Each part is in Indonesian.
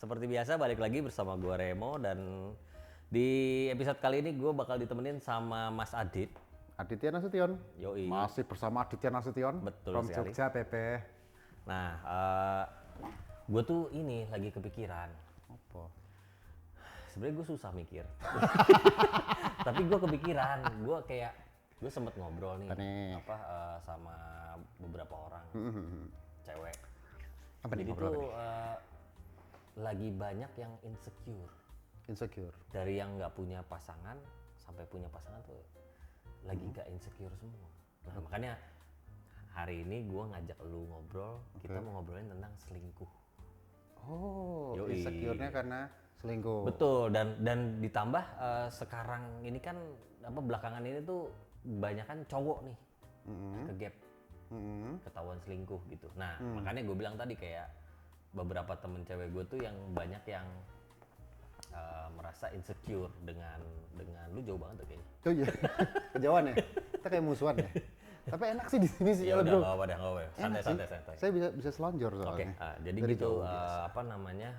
Seperti biasa balik lagi bersama gue Remo dan di episode kali ini gue bakal ditemenin sama Mas Adit. Aditya Nasution. Yoi. Masih bersama Aditya Nasution. Betul from sekali. Jogja, Pepe. Nah, gue tuh ini lagi kepikiran. Apa? Sebenarnya gue susah mikir. Tapi gue kepikiran, gue sempet ngobrol nih sama beberapa orang cewek. Apa Jadi nih ngobrol tuh tadi? lagi banyak yang insecure. Insecure. Dari yang nggak punya pasangan sampai punya pasangan tuh lagi nggak insecure semua. Nah makanya hari ini gue ngajak lu ngobrol, kita mau ngobrolin tentang selingkuh. Oh, Yoi. insecure-nya karena selingkuh. Betul, dan ditambah sekarang ini kan belakangan ini tuh banyak kan cowok nih kegap, ketahuan selingkuh gitu. Nah makanya gue bilang tadi kayak beberapa temen cewek gue tuh yang banyak yang merasa insecure dengan lu jauh banget tuh kayaknya. Oh iya, kejauhan ya? Kita kayak musuhan ya? Tapi enak sih di sini sih Ya ya, udah bro. nggak apa-apa, nggak apa-apa. Enak sih. Santai. Saya bisa selonjor Oke, soalnya. jadi Dari gitu jauh biasa.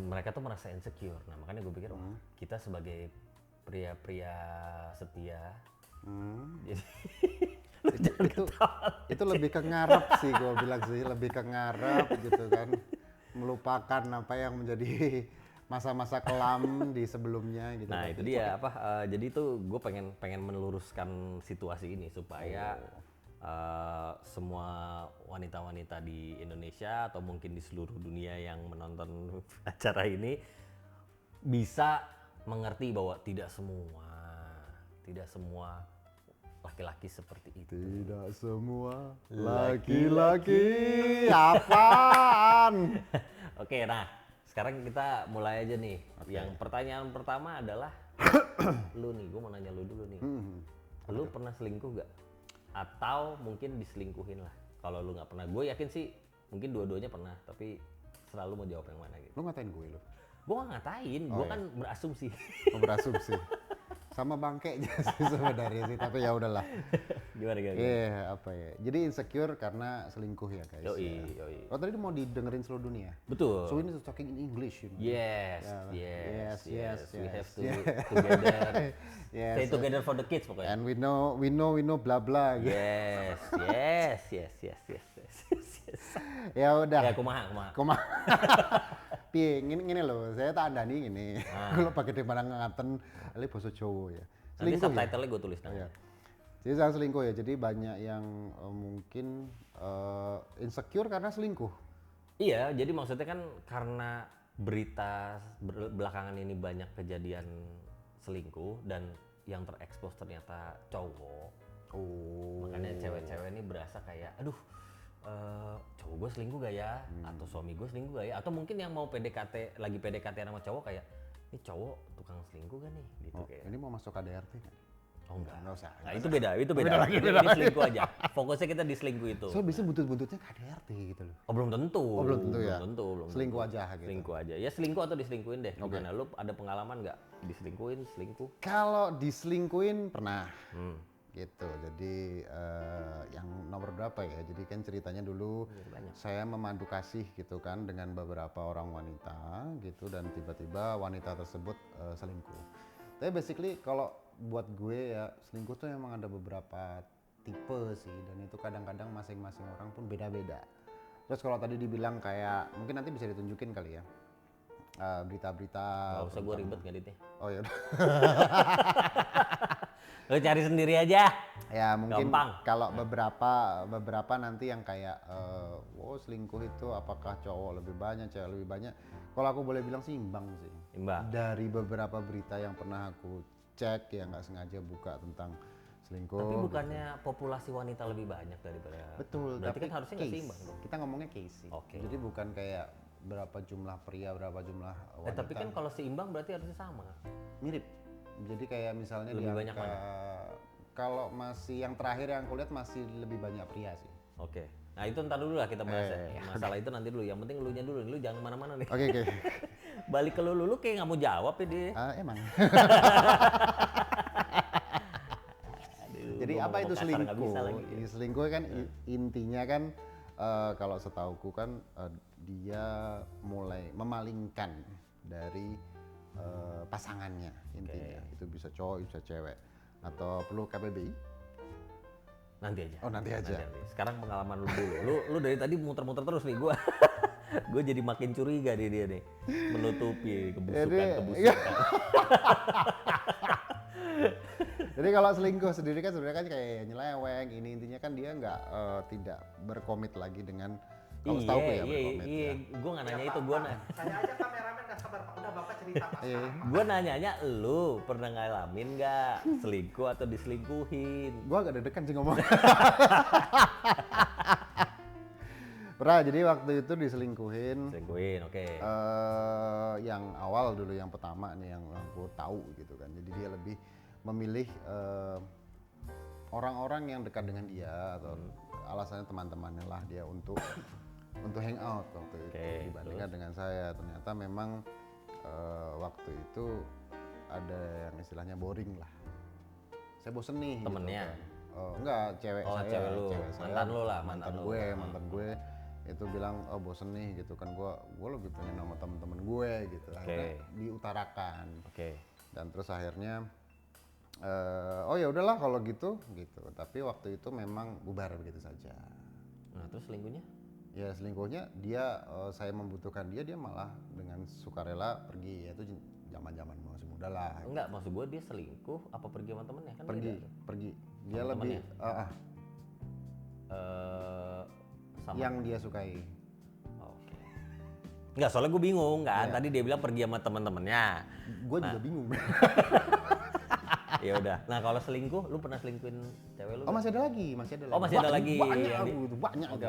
mereka tuh merasa insecure. Nah makanya gue pikir wah, kita sebagai pria-pria setia, jadi itu lebih ke ngarep sih, gue bilang sih, lebih ke ngarep gitu kan, melupakan apa yang menjadi masa-masa kelam di sebelumnya gitu. nah kan. itu dia jadi tuh gue pengen meluruskan situasi ini supaya semua wanita-wanita di Indonesia atau mungkin di seluruh dunia yang menonton acara ini bisa mengerti bahwa tidak semua laki-laki seperti itu. Tidak semua laki-laki apaan? Oke, nah sekarang kita mulai aja nih. Yang pertanyaan pertama adalah lu nih, gue mau nanya lu dulu nih. Lu pernah selingkuh gak? Atau mungkin diselingkuhin lah. Kalau lu nggak pernah, gue yakin sih mungkin dua-duanya pernah. Tapi selalu mau jawab yang mana gitu. Lu ngatain gue lu? Gue nggak ngatain, gue kan berasumsi. Oh, berasumsi. Sama bangkainya sih sebenarnya sih, tapi ya udahlah. Gimana? Iya, apa ya? Jadi insecure karena selingkuh ya guys. Yoi. Oh tadi mau didengerin seluruh dunia. Betul. So we need to talking in English, you know. Yes. We have to together. Yes. Stay together for the kids pokoknya. And we know bla bla. Gitu. Yes. Ya udah. Ya kumaha. Piye ngene lho, saya tak andani ngene. Kalau pakai di mana ngaten ali basa Jawa ya. Nanti Selingkuh ya. subtitle-nya gue tulis Oh, namanya. ya. Jadi saya selingkuh ya. Jadi banyak yang mungkin insecure karena selingkuh. Iya, jadi maksudnya kan karena berita belakangan ini banyak kejadian selingkuh dan yang terekspos ternyata cowok. Makanya cewek-cewek ini berasa kayak, aduh, cowok gue selingkuh gak ya? Atau suami gue selingkuh gak ya? Atau mungkin yang mau lagi PDKT sama cowok kayak, ini cowok tukang selingkuh gak nih? Gitu kayak. Ini mau masuk KDRT kan? Oh enggak. Enggak usah. Nah itu beda lagi. Ini selingkuh aja. Fokusnya kita di selingkuh itu. So bisa buntut-buntutnya KDRT gitu loh. Oh belum tentu. Oh, belum tentu ya? Belum tentu. Selingkuh aja gitu. Selingkuh aja. Ya selingkuh atau diselingkuhin deh. Gimana? Lu ada pengalaman nggak diselingkuhin, selingkuh? Kalau diselingkuhin pernah. Gitu. Jadi yang nomor berapa ya? Jadi kan ceritanya dulu saya memandu kasih gitu kan dengan beberapa orang wanita gitu dan tiba-tiba wanita tersebut selingkuh. Tapi basically kalau buat gue ya selingkuh tuh memang ada beberapa tipe sih dan itu kadang-kadang masing-masing orang pun beda-beda. Terus kalau tadi dibilang kayak mungkin nanti bisa ditunjukin kali ya berita-berita. Gak usah gue ribet ngeditnya. Oh ya udah. Lu cari sendiri aja. Ya mungkin Gampang. kalau beberapa nanti yang kayak selingkuh itu apakah cowok lebih banyak, cewek lebih banyak. Kalau aku boleh bilang sih imbang sih. Imbang. Dari beberapa berita yang pernah aku cek ya nggak sengaja buka tentang selingkuh. Tapi bukannya populasi wanita lebih banyak daripada. Betul. Berarti tapi kan harusnya nggak case. seimbang dong. Kita ngomongnya case sih. Oke. Jadi bukan kayak berapa jumlah pria, berapa jumlah wanita. Tapi kan kalau seimbang berarti harusnya sama. Mirip. Jadi kayak misalnya Lebih di banyak angka, mana? kalau masih yang terakhir yang aku lihat masih lebih banyak pria sih. Oke. Nah itu ntar dulu lah kita bahas ya. Masalah itu nanti dulu. Yang penting elunya dulu. Lu jangan kemana-mana nih. Oke. Balik ke lu kayak nggak mau jawab ya dia. Emang. Aduh, Jadi gua apa ngomong itu kasar nggak selingkuh? bisa lagi. Selingkuh kan intinya kan kalau setauku kan dia mulai memalingkan dari pasangannya intinya. Itu bisa cowok, bisa cewek. Atau perlu KBBI? Nanti aja. Oh, nanti aja. Nanti. Sekarang pengalaman lu dulu. Lu dari tadi muter-muter terus nih gua. Gue jadi makin curiga dia nih. Menutupi kebusukan. Jadi kalau selingkuh sendiri kan sebenarnya kan kayak nyeleweng, ini intinya kan dia nggak tidak berkomit lagi dengan kalau setahu ya berkomit. Iya, gue nggak nanya itu, gue nanya. Saya aja kameramen nggak sabar Pak, udah Bapak cerita Pak sekarang. Gue nanyanya lu pernah ngalamin nggak selingkuh atau diselingkuhin? Gue agak deg-degan sih ngomong. Pernah, jadi waktu itu diselingkuhin. Selingkuhin, oke. Yang awal dulu, yang pertama nih yang aku tahu gitu kan. Jadi dia lebih memilih orang-orang yang dekat dengan dia atau alasannya teman-temannya lah dia untuk hangout waktu itu dibandingkan dengan saya. Ternyata memang waktu itu ada yang istilahnya boring lah. Saya bosen nih. Temennya? Gitu kan. Enggak, cewek saya. Cewek lu. Cewek saya. Mantan lu lah, Mantan gue itu bilang bosen nih gitu kan, gue lebih pengen sama temen-temen gue gitu. Akhirnya diutarakan. Dan terus akhirnya oh ya udahlah kalau gitu. Tapi waktu itu memang bubar begitu saja. Nah, terus selingkuhnya? Ya selingkuhnya dia saya membutuhkan dia malah dengan sukarela pergi. Itu zaman-zaman masih muda lah. Enggak, maksud gue dia selingkuh apa pergi sama temennya kan? Pergi. Dia sama lebih sama yang dia sukai. Oke. Enggak, soalnya gue bingung kan. Tadi dia bilang pergi sama teman-temannya. Gue juga bingung. Ya udah. Nah, kalau selingkuh, lu pernah selingkuhin cewek lu? Oh, masih ada lagi. Oh, masih ada lagi. Banyak. Oke.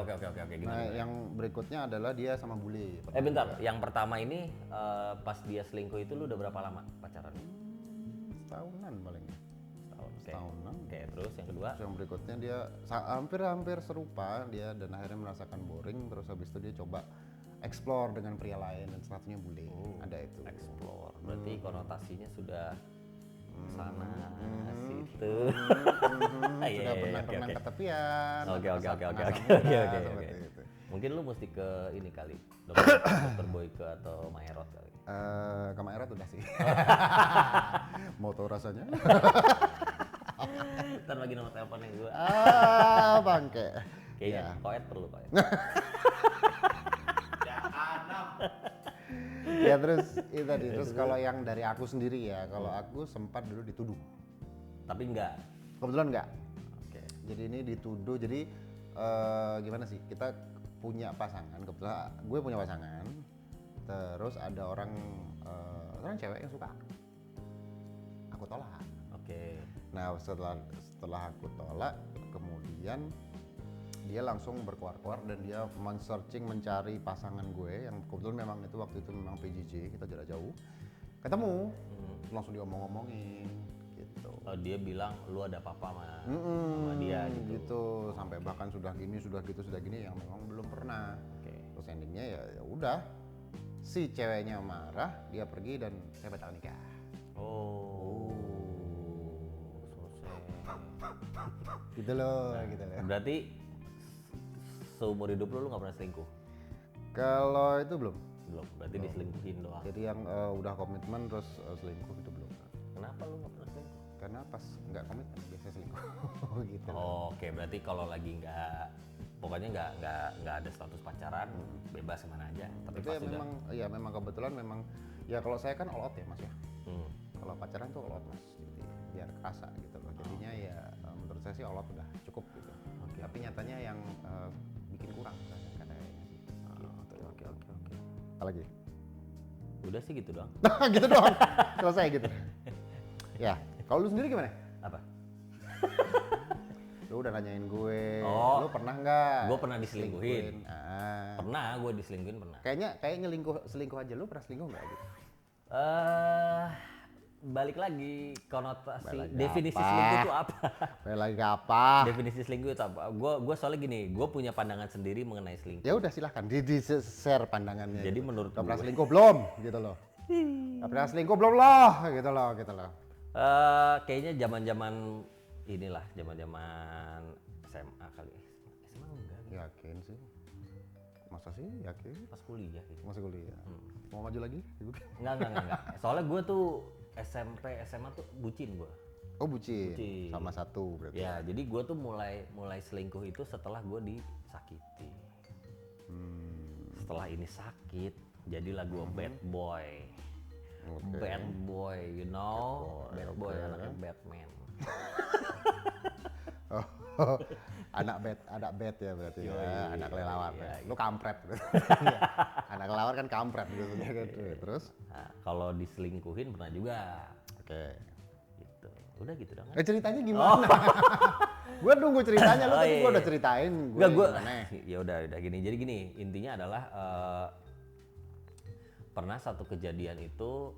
Nah, yang berikutnya adalah dia sama bule. Bentar. Yang pertama ini pas dia selingkuh itu lu udah berapa lama pacaran? Setahunan paling. Setahunan. Oke, terus yang kedua? Terus yang berikutnya dia hampir serupa dia dan akhirnya merasakan boring, terus habis itu dia coba explore dengan pria lain dan salah satunya bule. Ada itu. Explore. Berarti konotasinya sudah sana situ. Sudah pernah ke tepian. Oke. Mungkin lu mesti ke ini kali, Dokter Boyke atau Maerot kali. Ke Maerot udah sih. Mau tahu rasanya? Ntar lagi nomor teleponnya gue. Bangke. Kayaknya koet perlu koet. Ya terus itu tadi. Terus kalau yang dari aku sendiri ya, kalau aku sempat dulu dituduh. Tapi enggak. Kebetulan enggak. Oke. Jadi ini dituduh. Jadi gimana sih? Kita punya pasangan. Kebetulan gue punya pasangan. Terus ada orang cewek yang suka. Aku tolak. Oke. Nah setelah aku tolak, kemudian dia langsung berkuar-kuar dan dia men-searching mencari pasangan gue yang kebetulan memang itu waktu itu memang PJJ, kita jarak jauh. Ketemu, langsung diomong-omongin gitu. Oh, dia bilang lu ada apa-apa sama dia gitu. Sampai bahkan sudah gini yang memang belum pernah. Terus endingnya ya udah. Si ceweknya marah, dia pergi dan saya batal nikah. Selesai. Gitu loh. Berarti seumur hidup lu nggak pernah selingkuh? Kalau itu belum. Berarti diselingkuhin doang. Jadi yang udah komitmen terus selingkuh itu belum. Kenapa lu nggak pernah selingkuh? Karena pas nggak komitmen biasanya selingkuh. Gitu. Oke, berarti kalau lagi pokoknya nggak ada status pacaran, bebas kemana aja. Tapi itu ya memang kebetulan memang ya kalau saya kan all out ya mas ya. Kalau pacaran tuh all out mas, jadi biar kerasa gitu loh. Jadinya ya menurut saya sih all out udah cukup gitu. Tapi nyatanya yang bikin kurang kadang-kadang. Oke. Apa lagi? Udah sih gitu doang. Gitu doang. Selesai gitu. Ya, kalau lu sendiri gimana? Apa? Lu udah nanyain gue, Oh, lu pernah nggak? Gue pernah diselingkuhin. Pernah, gue diselingkuhin pernah. Kayaknya selingkuh aja, lu pernah selingkuh nggak gitu? Balik lagi konotasi Balik definisi apa? selingkuh itu apa? Balik lagi apa? Definisi selingkuh itu apa? Gue soalnya gini, gue punya pandangan sendiri mengenai selingkuh. Ya udah silahkan di-share pandangannya. Jadi gitu. menurut udah pernah gue- selingkuh belum? Gitu loh. Udah pernah selingkuh belum loh? Gitu loh. Kayaknya zaman-zaman inilah, zaman-zaman SMA kali. SMA enggak? Ya Yakin sih. Masa sih yakin? Pas kuliah gitu. Masih kuliah. Mau maju lagi? Enggak. Soalnya gue tuh SMP, SMA tuh bucin gue. Oh bucin. Bucin. Sama satu berarti. Ya, jadi gue tuh mulai selingkuh itu setelah gue disakiti. Setelah ini sakit, jadilah gue bad boy. Oke. Bad boy, you know? Bad boy, oke. anaknya Batman. Oh, anak bed ya berarti Yoi, ya, anak kelelawar. iya, Lu kampret. Anak kelelawar kan kampret gitu kan. Terus? Nah, kalau diselingkuhin pernah juga. Oke. Gitu. Udah gitu dong. Ceritanya gimana? Gua nunggu ceritanya, lu Oh, tadi iya, gua iya. udah ceritain Enggak, gue gimana. ya udah gini. Jadi gini, intinya adalah pernah satu kejadian itu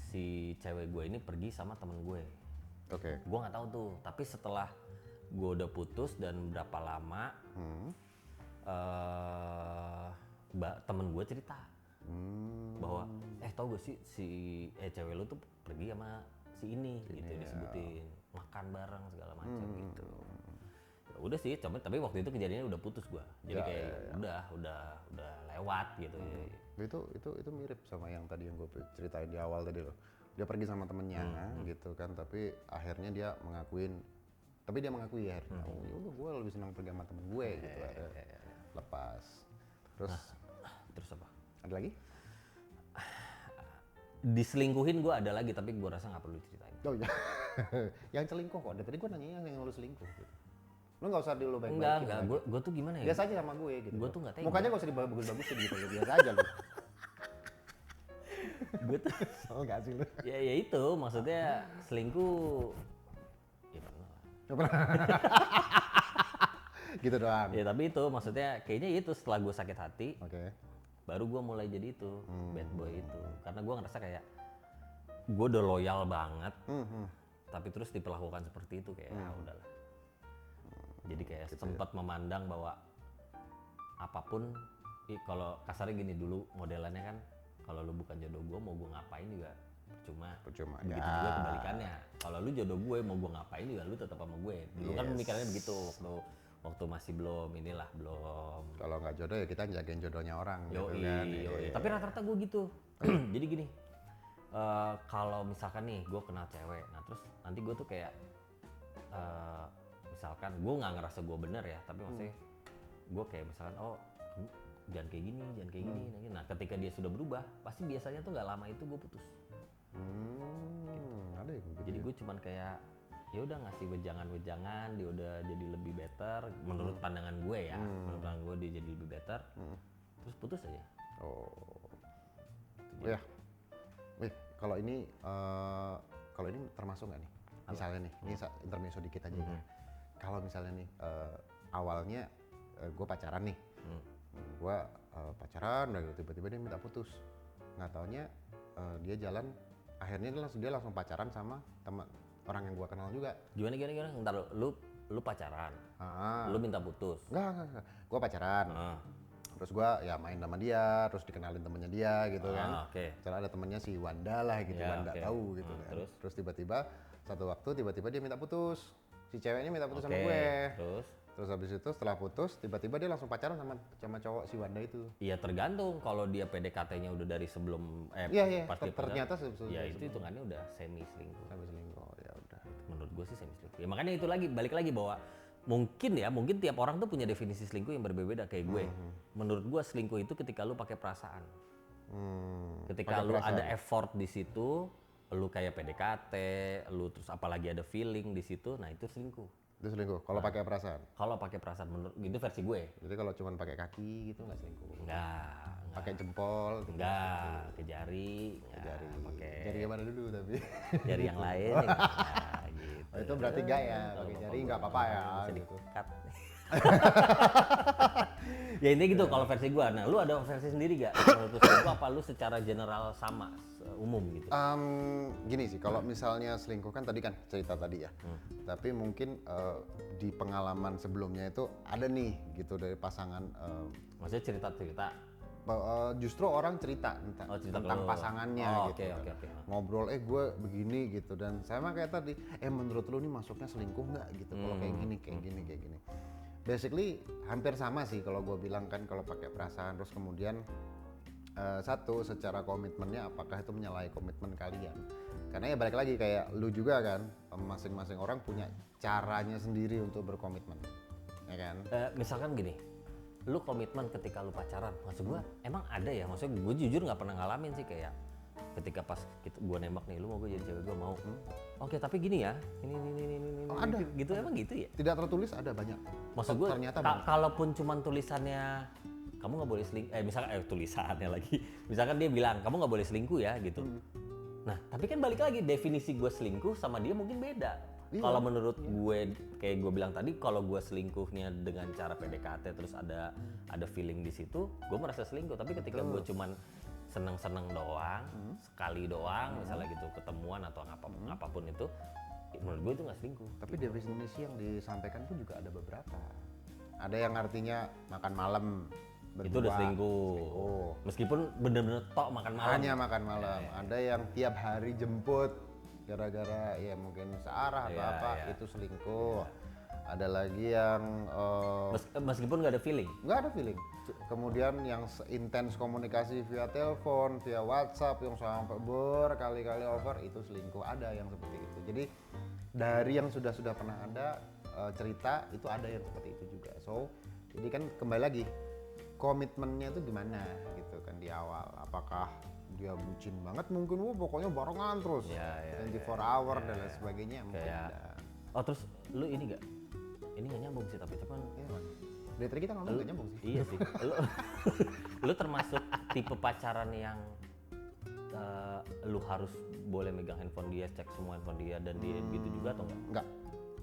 si cewek gue ini pergi sama temen gue. Oke. Gue nggak tahu tuh, tapi setelah gue udah putus dan berapa lama, temen gue cerita bahwa tau gak sih si cewek lu tuh pergi sama si ini gitu disebutin, makan bareng segala macam gitu. Ya udah sih, tapi waktu itu kejadiannya udah putus gue, jadi kayak udah lewat gitu. Itu mirip sama yang tadi yang gue ceritain di awal tadi loh. Dia pergi sama temennya gitu kan, tapi akhirnya dia mengakui akhirnya. Oh ya udah, gue lebih senang pergi sama temen gue gitu. Lepas. Terus apa? Ada lagi? Diselingkuhin gue ada lagi, tapi gue rasa nggak perlu diceritain. Oh iya. Yang selingkuh kok. Dari tadi gue nanya yang lu selingkuh gitu. Lu nggak usah dulu baik-baikin. Enggak, gue tuh gimana ya? Biasa aja sama gue gitu. Gue tuh nggak tega. Mukanya nggak usah dibagus-bagusin gitu. Biasa aja lu. Gue tuh Oh nggak sih lu? ya itu maksudnya selingkuh ya pernah. Gitu doang. Ya tapi itu maksudnya kayaknya itu setelah gue sakit hati Oke. baru gue mulai jadi itu bad boy itu, karena gue ngerasa kayak gue udah loyal banget tapi terus diperlakukan seperti itu kayak udahlah. Jadi kayak sempat memandang bahwa apapun kalau kasarnya gini, dulu modelannya kan kalau lu bukan jodoh gue mau gue ngapain juga percuma. Begitu juga kebalikannya, kalau lu jodoh gue mau gue ngapain juga lu tetap sama gue. Dulu kan pemikirannya begitu waktu masih belum. Kalau nggak jodoh ya kita jagain jodohnya orang. Yoi. Tapi rata-rata gue gitu. Jadi gini, kalau misalkan nih gue kenal cewek, nah terus nanti gue tuh kayak misalkan gue nggak ngerasa gue bener ya, tapi maksudnya gue kayak misalkan jangan kayak gini. Nah ketika dia sudah berubah, pasti biasanya tuh nggak lama itu gue putus. Ada ya begitu. Jadi gue cuman kayak ya udah ngasih wejangan, dia udah jadi lebih better menurut pandangan gue ya. Menurut pandangan gue dia jadi lebih better. Terus putus aja. Oh. Ya. Wih, kalau ini termasuk nggak nih? Misalnya nih, ini intermezzo dikit aja. Kalau misalnya nih awalnya gue pacaran nih. Gue pacaran, udah tiba-tiba dia minta putus. Nggak taunya dia jalan, akhirnya dia langsung pacaran sama teman orang yang gue kenal juga. Gimana? Ntar lu pacaran, lu minta putus. Enggak. Gue pacaran. Terus gue ya main sama dia, terus dikenalin temennya dia gitu kan. Oke. Misalnya ada temennya si Wanda lah gitu, Ya, Wanda oke. tahu gitu kan. Terus tiba-tiba satu waktu dia minta putus. Si ceweknya minta putus sama Oke, gue. terus Habis itu setelah putus, tiba-tiba dia langsung pacaran sama cowok si Wanda itu. iya tergantung, kalau dia PDKT-nya udah dari sebelum Iya, pas dia ternyata pacaran, ya itu hitungannya udah semi selingkuh. Sampai selingkuh, ya udah. Menurut gue sih semi selingkuh. Ya makanya itu balik lagi bahwa mungkin tiap orang tuh punya definisi selingkuh yang berbeda kayak gue. Menurut gue selingkuh itu ketika lu pakai perasaan. Ketika pakai lu perasaan. ada effort di situ, lu kayak PDKT, lu terus apalagi ada feeling di situ, nah itu selingkuh. Itu selingkuh. Kalau pakai perasaan. Kalau pakai perasaan, menurut itu versi gue. Jadi kalau cuma pakai kaki gitu nggak selingkuh. Enggak. Pakai jempol. Gitu. Enggak, ke jari, Jari. pakai Jari yang mana dulu tapi. jari yang lain. Enggak, gitu. Oh, itu berarti gaya. Pakai jari nggak apa-apa ya. Bisa Gitu. di-cut. Ya ini gitu kalau versi gua. Nah, lu ada versi sendiri gak? Menurut lu apa lu secara general sama umum gitu? Gini sih, kalau misalnya selingkuh kan tadi kan cerita tadi ya. Tapi mungkin di pengalaman sebelumnya itu ada nih gitu dari pasangan. Maksudnya cerita-cerita. Justru orang cerita cerita tentang ke lu. pasangannya gitu. Oke. Ngobrol, gue begini gitu, dan saya mah kayak tadi, menurut lu nih masuknya selingkuh nggak gitu? Kalau kayak gini. basically hampir sama sih kalau gue bilang kan kalau pakai perasaan. Terus kemudian satu, secara komitmennya apakah itu menyalahi komitmen kalian, karena ya balik lagi kayak lu juga kan, masing-masing orang punya caranya sendiri untuk berkomitmen, ya kan. Misalkan gini, lu komitmen ketika lu pacaran, maksud gua emang ada ya, maksudnya gue jujur nggak pernah ngalamin sih, kayak ketika pas gue nembak nih, lu mau gue jadi cewek, gue mau. Oke, tapi gini ya, ini Ada. gitu, emang gitu ya? Tidak tertulis ada banyak. Maksud gue, ternyata banyak. kalaupun cuman tulisannya kamu nggak boleh selingkuh, misalkan tulisannya lagi, misalkan dia bilang kamu nggak boleh selingkuh ya gitu. Nah, tapi kan balik lagi, definisi gue selingkuh sama dia mungkin beda. Iya. Kalau menurut gue, kayak gue bilang tadi, kalau gue selingkuhnya dengan cara PDKT terus ada feeling di situ, gue merasa selingkuh. Tapi ketika gue cuman seneng-seneng doang, sekali doang, misalnya gitu, ketemuan atau apapun itu, menurut gue itu nggak selingkuh. Tapi definisi yang disampaikan tuh juga ada beberapa. Ada yang artinya makan malam berdua, Itu udah selingkuh. Meskipun bener-bener tok makan malam. hanya makan malam. Ada yang tiap hari jemput gara-gara ya mungkin searah atau apa, itu selingkuh. Ada lagi yang Meskipun nggak ada feeling. nggak ada feeling. Kemudian yang intens komunikasi via telepon, via WhatsApp yang sampai berkali-kali over, itu selingkuh. Ada yang seperti itu. Jadi dari yang sudah pernah ada cerita, itu ada yang seperti itu juga. So jadi kan kembali lagi, komitmennya itu gimana gitu kan di awal. Apakah dia bucin banget mungkin, pokoknya barengan terus 24 hour dan lain sebagainya, mungkin ada. Oh, terus lu ini gak? Ini gak nyambung sih, tapi cuman Dari tadi kita ngomong gak nyambung sih. iya sih. Lu termasuk tipe pacaran yang lu harus boleh megang handphone dia, cek semua handphone dia, dan dia gitu juga atau enggak? Enggak.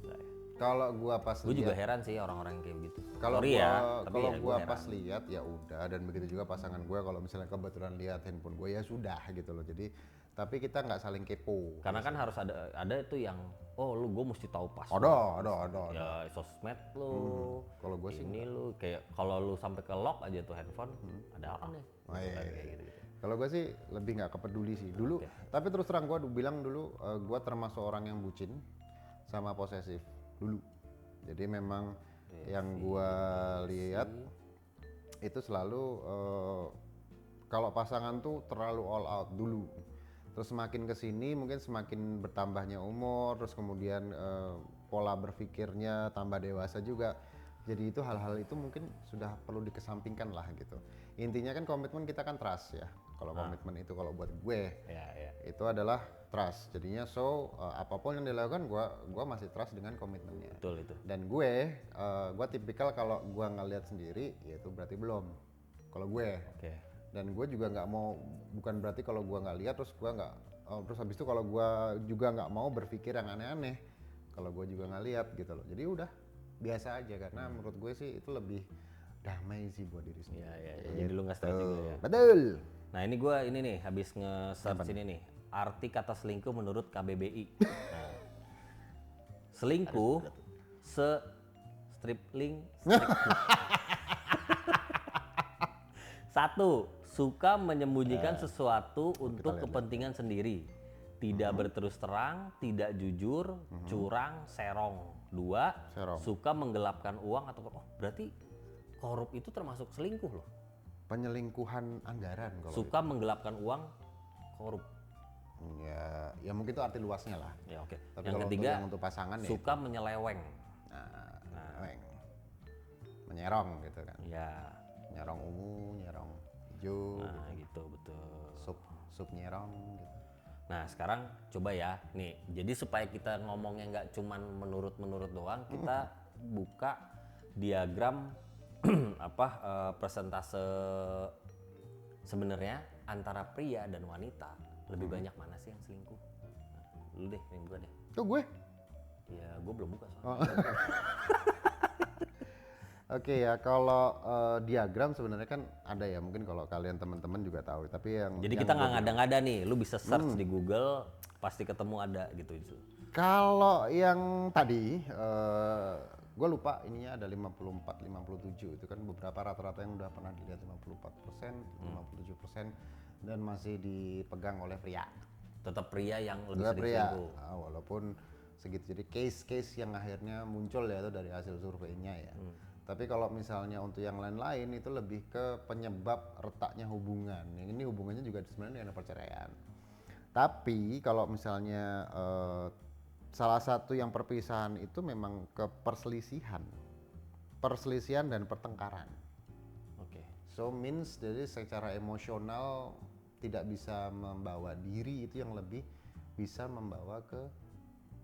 Enggak ya? Kalau gua pas Gue juga lihat, heran sih orang-orang yang kayak gitu. kalau Sorry ya, tapi kalau ya gua heran. pas lihat ya udah, dan begitu juga pasangan gua kalau misalnya kebetulan lihat handphone gua ya sudah gitu loh. Jadi tapi kita nggak saling kepo. Karena kan harus ada itu yang gue mesti tahu password. Ada. Ya sosmed lu. Kalau gua sih ini lu kayak kalau lu sampai ke lock aja tuh handphone, ada apa nih? Oh, iya. Kayak gitu. Kalau gue sih lebih nggak kepeduli sih dulu. Tapi terus terang gue bilang dulu, gue termasuk orang yang bucin sama posesif dulu. Jadi memang yang gue lihat itu selalu kalau pasangan tuh terlalu all out dulu. Terus semakin kesini mungkin semakin bertambahnya umur, terus kemudian pola berpikirnya tambah dewasa juga. Jadi itu hal-hal itu mungkin sudah perlu dikesampingkan lah gitu. Intinya kan komitmen kita kan trust ya. Kalau komitmen itu kalau buat gue itu adalah trust. Jadinya apapun yang dilakukan gue masih trust dengan komitmennya. Betul itu. Dan gue tipikal kalau gue ngeliat sendiri ya itu berarti belum. Kalau gue. Oke. Dan gue juga nggak mau, bukan berarti kalau gue nggak lihat terus gue nggak terus habis itu kalau gue juga nggak mau berpikir yang aneh-aneh kalau gue juga nggak lihat gitu loh. Jadi udah biasa aja, karena menurut gue sih itu lebih damai sih buat diri sendiri. Iya. Jadi lu nggak stres juga ya. Betul. Nah ini gue nih habis nge-search ini nih, arti kata selingkuh menurut KBBI. Nah, selingkuh stripling. Satu, suka menyembunyikan sesuatu untuk kepentingan sendiri. Tidak berterus terang, tidak jujur, curang, serong. Dua, Serong. suka menggelapkan uang atau berarti korup itu termasuk selingkuh loh. Penyelingkuhan anggaran kalau Suka menggelapkan uang, korup. ya mungkin itu arti luasnya lah. Ya oke. Tapi Yang kalau ketiga, untuk pasangan ya suka menyeleweng. weng. Menyerong gitu kan. Ya. Nyerong ungu, nyerong hijau, Nah, gitu betul. sup nyerong gitu. Nah, sekarang coba ya. Nih, jadi supaya kita ngomongnya nggak cuman menurut doang, kita buka diagram persentase sebenarnya antara pria dan wanita. Lebih banyak mana sih yang selingkuh? Nah, lu deh, yang gue deh. Tuh gue. Ya, gue belum buka soalnya. Oke ya, kalau diagram sebenarnya kan ada ya, mungkin kalau kalian teman-teman juga tahu. Tapi Jadi kita nggak ngada-ngada nih, lu bisa search di Google, pasti ketemu ada gitu. Kalau yang tadi, gue lupa ininya ada 54, 57 itu kan beberapa rata-rata yang udah pernah dilihat 54%, 57% dan masih dipegang oleh pria. Tetap pria yang lebih Juga sering pria, selingkuh. walaupun segitu. Jadi case-case yang akhirnya muncul ya itu dari hasil surveinya ya. Tapi kalau misalnya untuk yang lain-lain itu lebih ke penyebab retaknya hubungan. Yang ini hubungannya juga sebenarnya dengan perceraian. Tapi kalau misalnya salah satu yang perpisahan itu memang ke perselisihan dan pertengkaran. Oke. So means jadi secara emosional tidak bisa membawa diri, itu yang lebih bisa membawa ke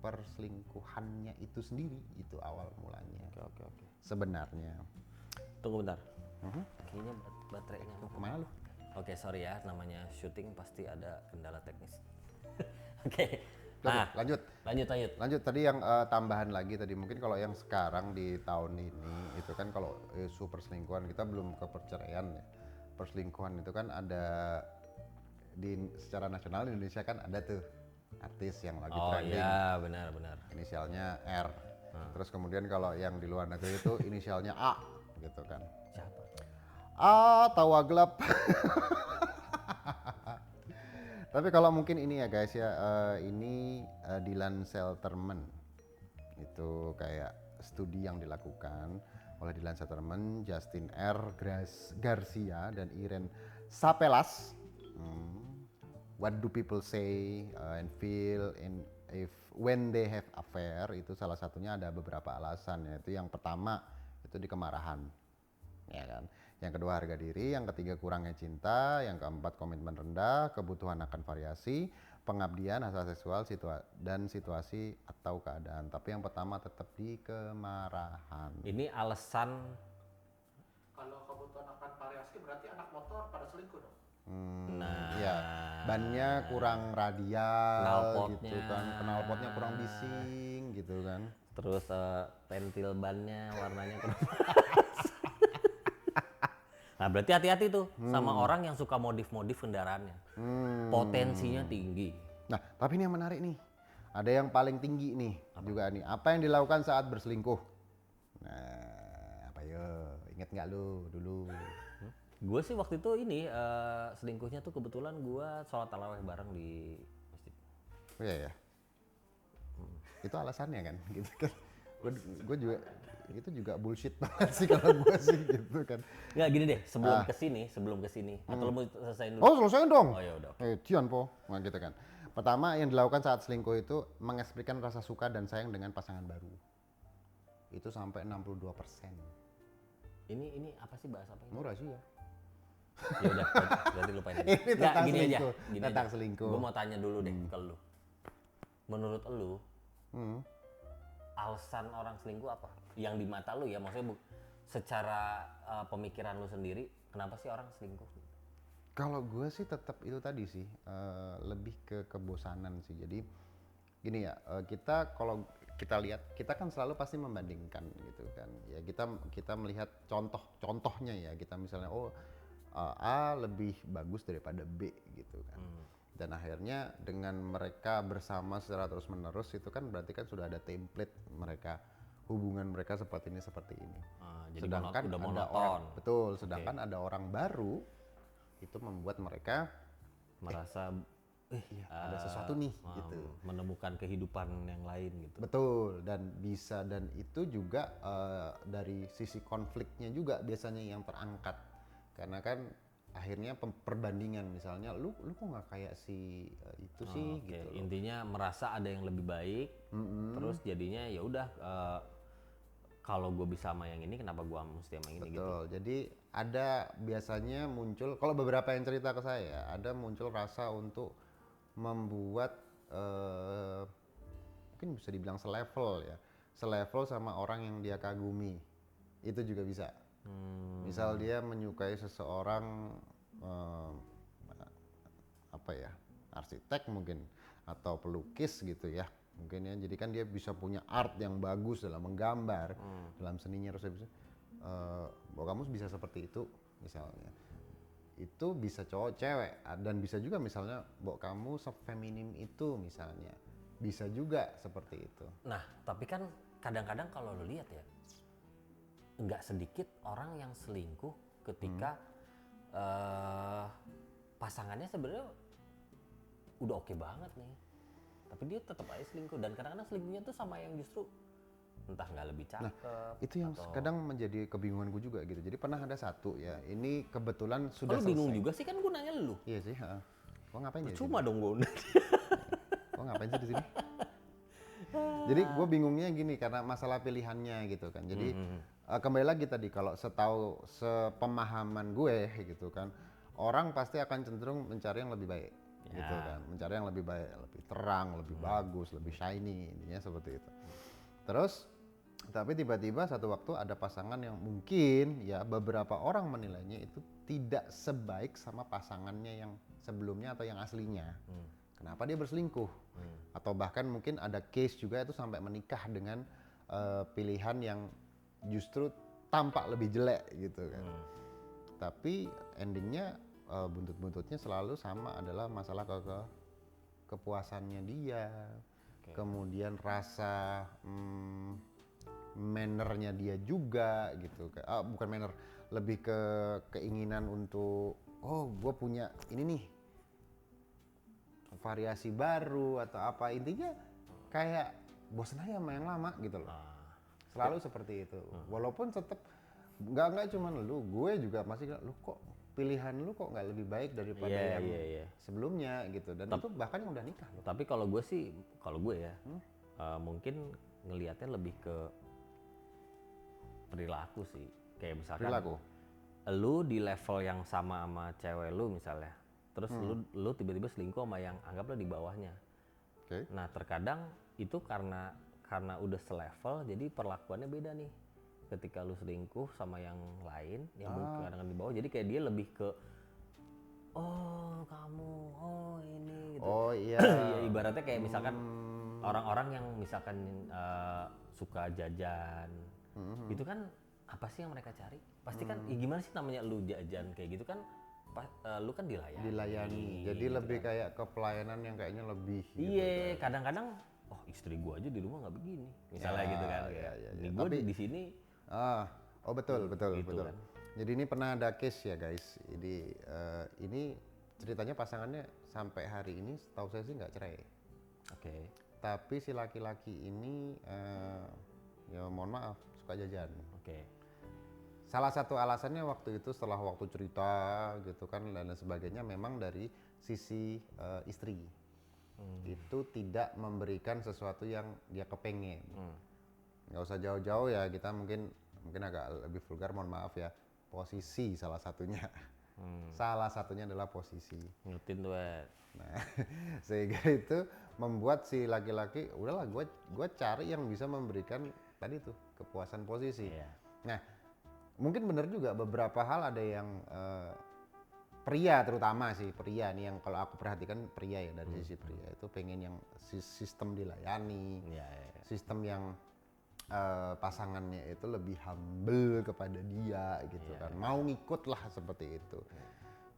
perselingkuhannya itu sendiri, itu awal mulanya. Oke. Sebenarnya. Tunggu bentar. Kayaknya baterainya. Kemana lu? Oke, sorry ya, namanya syuting pasti ada kendala teknis. Oke. Lanjut. Lanjut. Tadi yang tambahan lagi tadi, mungkin kalau yang sekarang di tahun ini itu kan kalau isu perselingkuhan, kita belum ke perceraian ya. Perselingkuhan itu kan ada secara nasional di Indonesia kan ada tuh artis yang lagi trending. Iya, benar. Inisialnya R. Terus kemudian kalau yang di luar negeri itu inisialnya A gitu kan. Siapa? Tawa gelap. Tapi kalau mungkin ini ya guys ya, ini Dylan Selterman. Itu kayak studi yang dilakukan oleh Dylan Selterman, Justin R. Garcia, dan Irene Sapelas. What do people say and feel when they have affair? Itu salah satunya ada beberapa alasan, yaitu yang pertama itu di kemarahan, ya kan. Yang kedua harga diri, yang ketiga kurangnya cinta, yang keempat komitmen rendah, kebutuhan akan variasi, pengabdian, hasrat seksual, dan situasi atau keadaan. Tapi yang pertama tetap di kemarahan. Ini alasan. Kalau kebutuhan akan variasi berarti anak motor pada selingkuh dong. Ya, bannya kurang radial Knalpotnya. gitu kan, knalpotnya kurang bising gitu kan. Terus pentil bannya warnanya kurang. Nah, berarti hati-hati tuh sama orang yang suka modif-modif kendaraannya. Potensinya tinggi. Nah, tapi ini yang menarik nih. Ada yang paling tinggi nih juga nih. Apa yang dilakukan saat berselingkuh? Nah, apa yo? Ingat nggak lu dulu? Gue sih waktu itu ini selingkuhnya tuh kebetulan gue sholat tarawih bareng di masjid. Oh iya ya. Itu alasannya kan, gitu kan. Gue juga itu juga bullshit banget sih kalau gue sih gitu kan. Nggak gini deh, sebelum kesini. Atau lo mau selesaiin dulu? Oh selesai dong. Oh ya udah. Cian po, nah, gitu kan. Pertama yang dilakukan saat selingkuh itu mengekspresikan rasa suka dan sayang dengan pasangan baru. Itu sampai 62%. Ini apa sih, bahasa apa ini? Murah sih ya. Ya udah, berarti lupain aja. Ini tentang gini aja, selingkuh. Tentang selingkuh. Gue mau tanya dulu deh ke lu. Menurut lu, alasan orang selingkuh apa? Yang di mata lu ya, maksudnya secara pemikiran lu sendiri, kenapa sih orang selingkuh? Kalau gue sih tetap itu tadi sih, lebih ke kebosanan sih. Jadi gini ya, kalau kita lihat, kita kan selalu pasti membandingkan gitu kan. Ya kita melihat contohnya ya, kita misalnya A lebih bagus daripada B gitu kan. Dan akhirnya dengan mereka bersama secara terus menerus itu kan berarti kan sudah ada template mereka, hubungan mereka seperti ini. Jadi Sedangkan udah ada monoton. sedangkan ada orang baru itu membuat mereka Merasa ada sesuatu nih gitu. menemukan kehidupan yang lain gitu. Betul, dan itu juga dari sisi konfliknya juga biasanya yang terangkat. Karena kan akhirnya perbandingan, misalnya lu kok nggak kayak si itu sih Oke, gitu loh. intinya merasa ada yang lebih baik, terus jadinya ya udah, kalau gue bisa sama yang ini, kenapa gue mesti sama yang ini gitu. Betul, jadi ada biasanya muncul, kalau beberapa yang cerita ke saya, ada muncul rasa untuk membuat mungkin bisa dibilang selevel sama orang yang dia kagumi, itu juga bisa. Misal dia menyukai seseorang arsitek mungkin atau pelukis gitu ya mungkin ya, jadi kan dia bisa punya art yang bagus dalam menggambar, dalam seninya, terus dia bisa kamu bisa seperti itu misalnya. Itu bisa cowok cewek, dan bisa juga misalnya kamu sefeminim itu misalnya, bisa juga seperti itu. Nah, tapi kan kadang-kadang kalau lo lihat ya, nggak sedikit orang yang selingkuh ketika pasangannya sebenarnya udah oke banget nih, tapi dia tetap aja selingkuh. Dan kadang-kadang selingkuhnya tuh sama yang justru entah nggak lebih cakep. Itu yang kadang menjadi kebingunganku juga gitu. Jadi pernah ada satu ya, ini kebetulan Kalau sudah lu bingung selesai. juga sih kan gue nanya lu. Iya sih, heeh. Gua ngapain ya di sini? Cuma dong gue undang. Gua ngapain sih di sini? Jadi gue bingungnya gini karena masalah pilihannya gitu kan. Jadi kembali lagi tadi kalau sepemahaman gue gitu kan, orang pasti akan cenderung mencari yang lebih baik gitu kan, mencari yang lebih baik, lebih terang, lebih bagus, lebih shiny, intinya seperti itu. Terus tapi tiba-tiba satu waktu ada pasangan yang mungkin ya beberapa orang menilainya itu tidak sebaik sama pasangannya yang sebelumnya atau yang aslinya. Kenapa dia berselingkuh? Atau bahkan mungkin ada case juga itu sampai menikah dengan pilihan yang justru tampak lebih jelek gitu kan. Tapi endingnya buntut-buntutnya selalu sama adalah masalah kepuasannya dia, kemudian rasa mannernya dia juga gitu. Bukan manner, lebih ke keinginan untuk gue punya ini nih variasi baru atau apa, intinya kayak bosan aja sama yang lama gitu loh. Selalu seperti itu. Walaupun tetap nggak cuma lu, gue juga masih lu kok pilihan lu kok nggak lebih baik daripada yang sebelumnya gitu. Dan itu bahkan yang udah nikah loh. Tapi kalau gue sih, kalau gue ya mungkin ngelihatnya lebih ke perilaku sih. Kayak misalkan lu di level yang sama cewek lu misalnya, terus lu tiba-tiba selingkuh sama yang anggaplah di bawahnya. Nah terkadang itu karena udah selevel, jadi perlakuannya beda nih. Ketika lu selingkuh sama yang lain yang kadang di bawah, jadi kayak dia lebih ke kamu, ini gitu. Ya, ibaratnya kayak misalkan orang-orang yang misalkan suka jajan, itu kan apa sih yang mereka cari? Pasti kan gimana sih namanya lu jajan kayak gitu kan, lu kan dilayani. Jadi gitu lebih kan. kayak ke pelayanan yang kayaknya lebih Iya, kadang-kadang istri gua aja di rumah nggak begini misalnya gitu kan. Ini gua di sini betul gitu kan. Jadi ini pernah ada case ya guys. Ini ceritanya pasangannya sampai hari ini setahu saya sih nggak cerai. Tapi si laki-laki ini ya mohon maaf suka jajan. Salah satu alasannya waktu itu setelah waktu cerita gitu kan dan lain sebagainya memang dari sisi istri itu tidak memberikan sesuatu yang dia kepengen. Nggak usah jauh-jauh ya, kita mungkin agak lebih vulgar, mohon maaf ya, posisi salah satunya. Salah satunya adalah posisi. Ngutin tuh. Nah, sehingga itu membuat si laki-laki udahlah gue cari yang bisa memberikan tadi tuh kepuasan posisi. Nah, mungkin benar juga beberapa hal ada yang pria terutama sih, pria nih yang kalau aku perhatikan pria ya, dari sisi pria itu pengen yang sistem dilayani, sistem yang pasangannya itu lebih humble kepada dia gitu kan, mau ngikut lah seperti itu.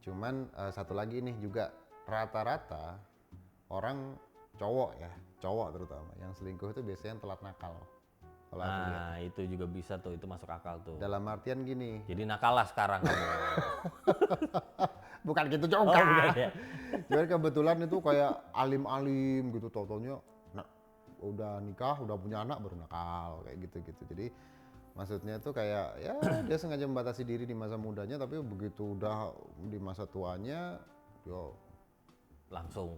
Cuman satu lagi nih juga rata-rata orang cowok terutama yang selingkuh itu biasanya yang telat nakal. Nah itu juga bisa tuh, itu masuk akal tuh. Dalam artian gini. Jadi nakal lah sekarang kamu. Bukan gitu juga. Bukan, ya. Jadi kebetulan itu kayak alim-alim gitu, tau-taunya udah nikah, udah punya anak baru nakal kayak gitu-gitu. Jadi maksudnya itu kayak ya dia sengaja membatasi diri di masa mudanya, tapi begitu udah di masa tuanya yo langsung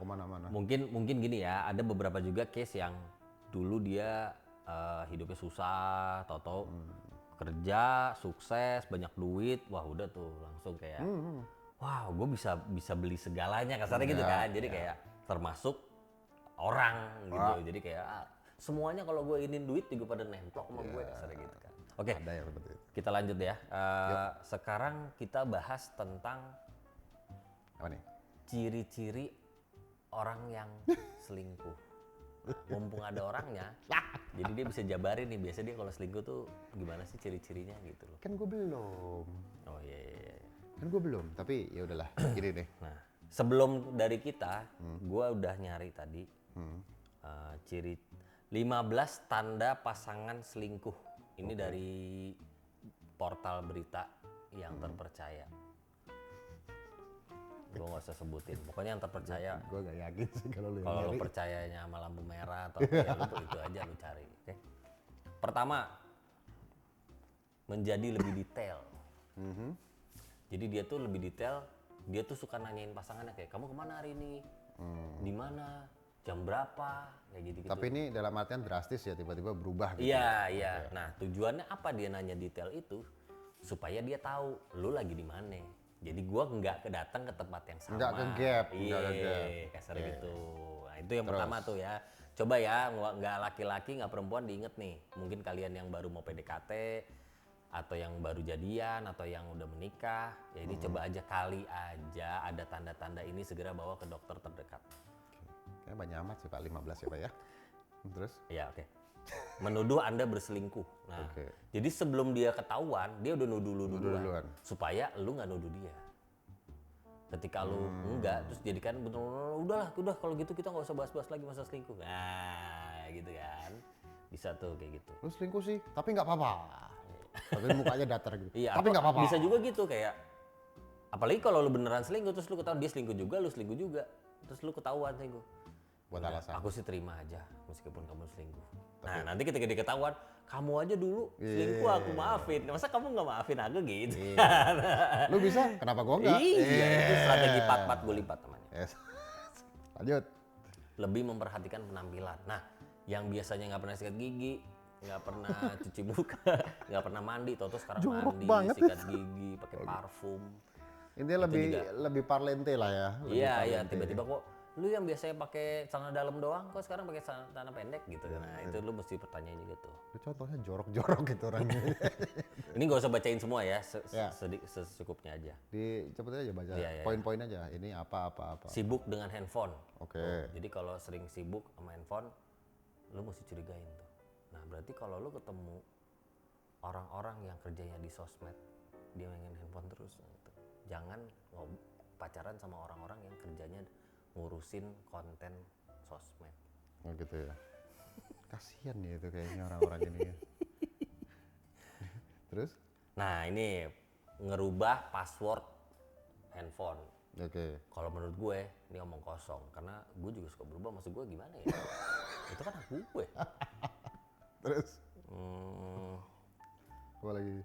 kemana-mana. Mungkin gini ya, ada beberapa juga case yang dulu dia hidupnya susah, tau-tau kerja, sukses, banyak duit, wah udah tuh langsung kayak wow gue bisa beli segalanya kasarnya gitu kan. Jadi kayak termasuk orang gitu. Jadi kayak semuanya kalau gue ingin duit juga pada nempel sama gue kasarnya gitu kan. Oke, kita lanjut ya. Sekarang kita bahas tentang apa nih? Ciri-ciri orang yang selingkuh. Mumpung ada orangnya, jadi dia bisa jabarin nih, biasa dia kalau selingkuh tuh gimana sih ciri-cirinya gitu loh. Kan gue belum. Oh iya. Kan gue belum, tapi ya udahlah, gini deh. Nah, sebelum dari kita, gue udah nyari tadi ciri 15 tanda pasangan selingkuh. Ini dari portal berita yang terpercaya. Gue gak usah sebutin, pokoknya yang terpercaya. Gue gak yakin sih kalau lu percayanya sama lampu merah atau ya lu itu aja lu cari, oke? Pertama, menjadi lebih detail. Jadi dia tuh lebih detail, dia tuh suka nanyain pasangannya kayak, kamu kemana hari ini? Di mana? Jam berapa? Kayak gitu-gitu. Tapi ini dalam artian drastis ya, tiba-tiba berubah gitu. Iya, iya. Nah, tujuannya apa dia nanya detail itu? Supaya dia tahu lu lagi di mana. Jadi gua nggak kedatang ke tempat yang sama. Nggak ke gap, Iya, nggak ke gap. kasar gitu. Nah, itu yang pertama tuh ya. Coba ya, nggak laki-laki, nggak perempuan diinget nih. Mungkin kalian yang baru mau PDKT, atau yang baru jadian, atau yang udah menikah. Ya ini coba aja, kali aja ada tanda-tanda ini, segera bawa ke dokter terdekat. Kayaknya banyak amat sih Pak, 15 ya Pak ya. Terus? Iya, oke. Menuduh Anda berselingkuh. Nah, Oke. jadi sebelum dia ketahuan, dia udah nuduh lu Nuduh duluan. duluan. Supaya lu nggak nuduh dia. Ketika lu enggak, terus jadikan bener-bener, udah kalau gitu kita nggak usah bahas-bahas lagi masa selingkuh. Nah, gitu kan. Bisa tuh kayak gitu. Lu selingkuh sih, tapi nggak apa-apa. Tapi mukanya datar gitu. Iya, Tapi atau nggak apa-apa. bisa juga gitu kayak, apalagi kalau lu beneran selingkuh, terus lu ketahuan dia selingkuh juga, lu selingkuh juga. Terus lu ketahuan selingkuh. Buat Udah, alasan. aku sih terima aja meskipun kamu selingkuh. Nah, nanti ketika diketahuan, kamu aja dulu Iya. selingkuh, aku maafin. Masa kamu nggak maafin aku gitu? Lu bisa, kenapa gua nggak? Iya, itu strategi 4-4 gue lipat namanya. Yes. Lanjut. Lebih memperhatikan penampilan. Nah, yang biasanya nggak pernah sikat gigi, nggak pernah cuci muka, nggak pernah mandi, tau sekarang Jorok mandi, banget. sikat gigi, pakai parfum. Intinya Itu lebih juga. lebih parlente lah ya. lebih Iya, iya, parlente. tiba-tiba kok lu yang biasanya pakai celana dalam doang, kok sekarang pakai celana pendek gitu. Nah, itu lu mesti pertanyaan juga tuh. Lu contohnya jorok-jorok gitu orangnya. Ini nggak usah bacain semua ya, Ya. secukupnya aja. Cepet aja baca Iya, iya. poin-poin aja. Ini apa. Sibuk dengan handphone. Oke. Tuh, jadi kalau sering sibuk sama handphone, lu mesti curigain tuh. Nah, berarti kalau lu ketemu orang-orang yang kerjanya di sosmed, dia mainin handphone terus, gitu. Jangan pacaran sama orang-orang yang kerjanya ngurusin konten sosmed. Oh gitu ya. Kasihan ya itu kayaknya orang-orang ini ya. Terus? Nah, ini ngerubah password handphone. Oke. Kalau menurut gue, ini omong kosong. Karena gue juga suka berubah, maksud gue gimana ya? Itu kan hak gue. Terus? Hmm, Apa lagi?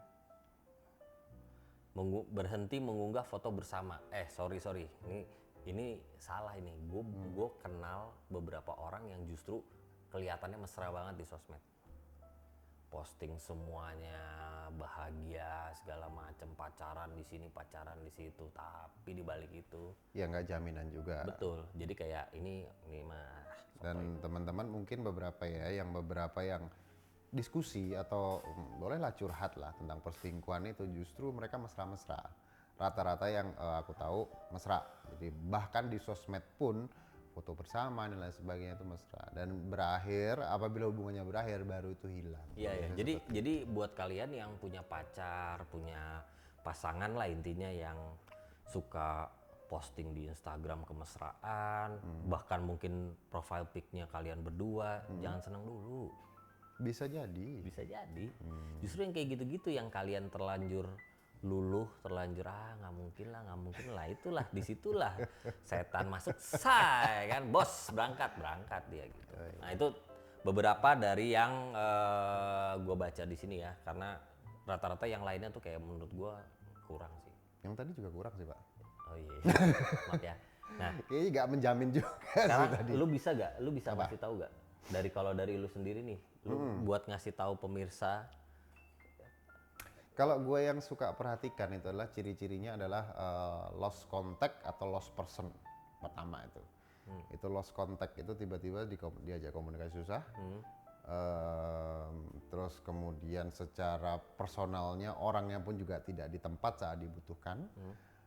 berhenti mengunggah foto bersama. Sorry. Ini salah ini. Gue kenal beberapa orang yang justru kelihatannya mesra banget di sosmed. Posting semuanya bahagia segala macam, pacaran di sini, pacaran di situ, tapi di balik itu Ya nggak jaminan juga. betul. Jadi kayak ini mah Dan teman-teman mungkin beberapa yang diskusi atau bolehlah curhat lah tentang perselingkuhan itu justru mereka mesra-mesra. Rata-rata yang aku tahu mesra. Jadi bahkan di sosmed pun foto bersama dan lain sebagainya itu mesra. Dan berakhir, apabila hubungannya berakhir baru itu hilang. iya ya. Biasanya Jadi buat kalian yang punya pacar, punya pasangan lah intinya yang suka posting di Instagram kemesraan, bahkan mungkin profile pic-nya kalian berdua, jangan seneng dulu. bisa jadi. Bisa jadi. Justru yang kayak gitu-gitu yang kalian terlanjur luluh, terlanjur nggak mungkin lah, itulah disitulah setan masuk, say kan bos berangkat dia gitu. Nah itu beberapa dari yang gue baca di sini ya, karena rata-rata yang lainnya tuh kayak menurut gue kurang sih. Yang tadi juga kurang sih Pak. Oh iya, maaf ya. Nah Kayaknya nggak menjamin juga sih sekarang tadi. lu bisa ngasih tahu gak dari lu sendiri nih, lu buat ngasih tahu pemirsa. Kalau gue yang suka perhatikan itu adalah ciri-cirinya adalah lost contact atau lost person pertama itu. Itu lost contact itu tiba-tiba diajak komunikasi susah. Terus kemudian secara personalnya orangnya pun juga tidak di tempat saat dibutuhkan.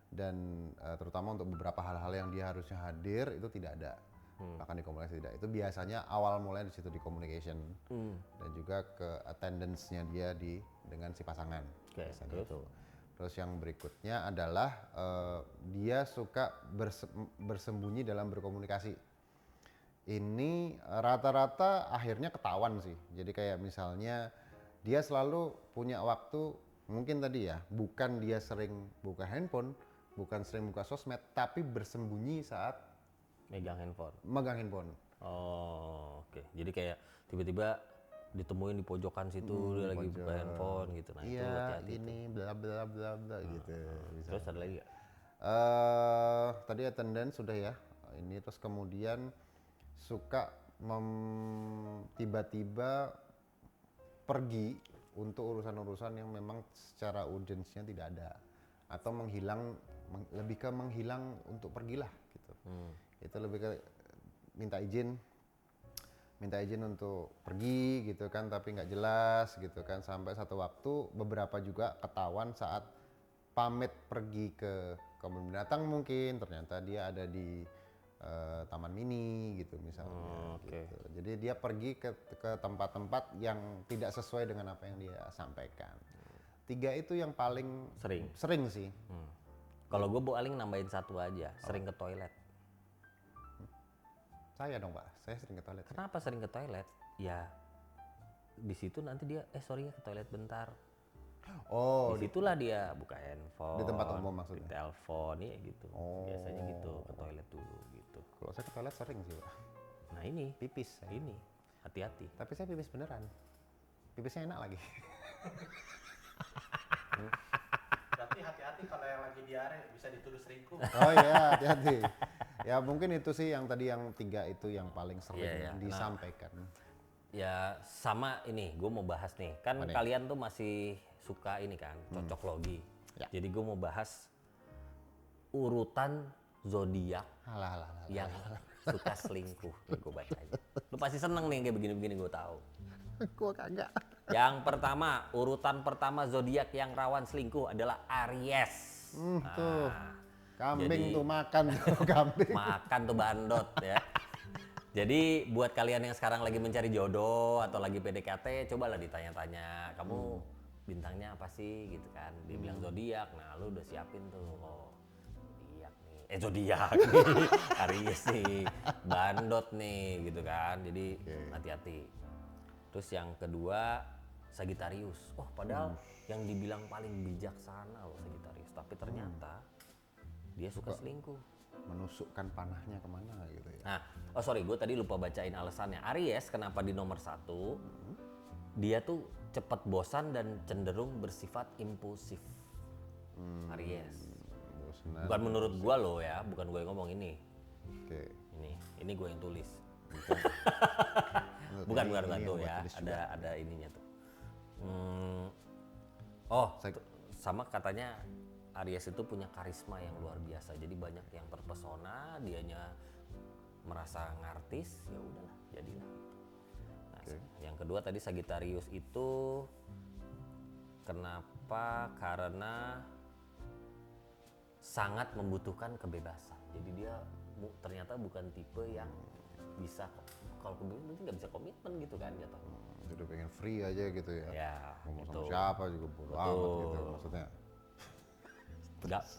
Dan terutama untuk beberapa hal-hal yang dia harusnya hadir itu tidak ada. Bahkan di komunikasi tidak. Itu biasanya awal mulanya di situ di communication. Dan juga ke attendance-nya dia dengan si pasangan. Oke, Biasanya itu. Terus yang berikutnya adalah dia suka bersembunyi dalam berkomunikasi. Ini rata-rata akhirnya ketahuan sih. Jadi kayak misalnya dia selalu punya waktu, mungkin tadi ya, bukan dia sering buka handphone, bukan sering buka sosmed, tapi bersembunyi saat Megang handphone. megang handphone. Oh, oke. Jadi kayak tiba-tiba ditemuin di pojokan situ dia lagi buka handphone gitu. Nah, itu Iya, hati-hati. ini bla bla bla bla gitu. Bisa. Terus ada lagi nggak? Tadi attendance sudah ya. Ini terus kemudian suka tiba-tiba pergi untuk urusan-urusan yang memang secara urgensinya tidak ada atau menghilang lebih ke menghilang untuk pergilah gitu. Itu lebih ke minta izin untuk pergi gitu kan, tapi nggak jelas gitu kan, sampai satu waktu beberapa juga ketahuan saat pamit pergi ke kebun binatang, mungkin ternyata dia ada di taman mini gitu misalnya. Gitu. Jadi dia pergi ke tempat-tempat yang tidak sesuai dengan apa yang dia sampaikan. 3 itu yang paling sering sih. Kalau gue paling nambahin satu aja, sering ke toilet. Saya dong Pak, saya sering ke toilet. Kenapa sering ke toilet? Ya di situ nanti dia sorry ya ke toilet bentar. Oh, Disitulah dia buka handphone. di tempat umum maksudnya? Di telepon ya gitu. Oh. Biasanya gitu ke toilet dulu gitu. Kalau saya ke toilet sering sih Pak. Nah ini Pipis saya. ini hati-hati. Tapi saya pipis beneran. Pipisnya enak lagi. Berarti hati-hati kalau yang lagi diare bisa dituduh selingkuh. Oh iya, hati-hati. Ya mungkin itu sih yang tadi yang 3 itu yang paling sering Iya, iya. disampaikan. Ya sama ini, gue mau bahas nih. Kan Mana? kalian tuh masih suka ini kan, cocok logi. Ya. Jadi gue mau bahas urutan zodiak Alah. yang suka selingkuh. Nih gue bacain. Lu pasti seneng nih kayak begini-begini gue tahu. Gua kagak. Yang pertama, urutan pertama zodiak yang rawan selingkuh adalah Aries. Tuh. Kambing jadi- tuh makan tuh kambing. Makan tuh bandot ya. Jadi buat kalian yang sekarang lagi mencari jodoh atau lagi PDKT, cobalah ditanya-tanya, kamu bintangnya apa sih gitu kan. Dia bilang zodiak. Nah, lu udah siapin tuh. Oh, zodiak nih. Zodiak nih. Aries nih. Bandot nih gitu kan. Jadi hati-hati. Terus yang kedua Sagittarius. Oh, padahal yang dibilang paling bijaksana loh Sagittarius, tapi ternyata dia suka selingkuh. Menusukkan panahnya kemana gitu ya. Nah, oh sorry, gue tadi lupa bacain alasannya. Aries kenapa di nomor 1? Dia tuh cepat bosan dan cenderung bersifat impulsif. Aries. Bosenan. Bukan menurut gue loh ya, bukan gue yang ngomong ini. Oke. Ini gue yang tulis. Menurut Bukan ini tuh yang gua ya, tulis juga. ada ininya tuh. Oh, Saya- sama katanya Aries itu punya karisma yang luar biasa. Jadi banyak yang terpesona, dianya merasa ngartis, ya udahlah, jadilah. Nah, yang kedua tadi Sagittarius itu kenapa? Karena sangat membutuhkan kebebasan. Jadi dia ternyata bukan tipe yang bisa, kalau kebebasan berarti nggak bisa komitmen gitu kan jatuhnya. Udah pengen free aja gitu ya. Ya, Ngomong gitu. sama siapa juga bodo amat gitu maksudnya.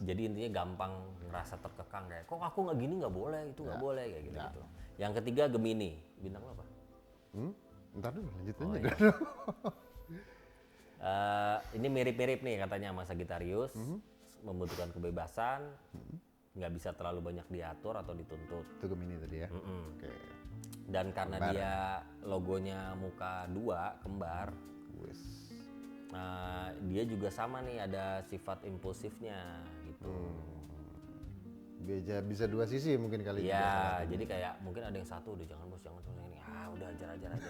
Jadi intinya gampang ngerasa terkekang kayak kok aku nggak gini nggak boleh itu nggak boleh kayak gitu gitu. Yang ketiga Gemini, bintang lo apa? Ntar dulu lanjut aja. iya. Ini mirip-mirip nih katanya sama Sagittarius, membutuhkan kebebasan, nggak bisa terlalu banyak diatur atau dituntut. Itu Gemini tadi ya. Oke. Dan karena dia logonya muka 2 kembar, Wes. dia juga sama nih ada sifat impulsifnya gitu. Bisa 2 sisi mungkin kali ini. Iya, jadi kayak mungkin ada yang satu udah jangan bos jangan terus ini. Udah ajar gitu.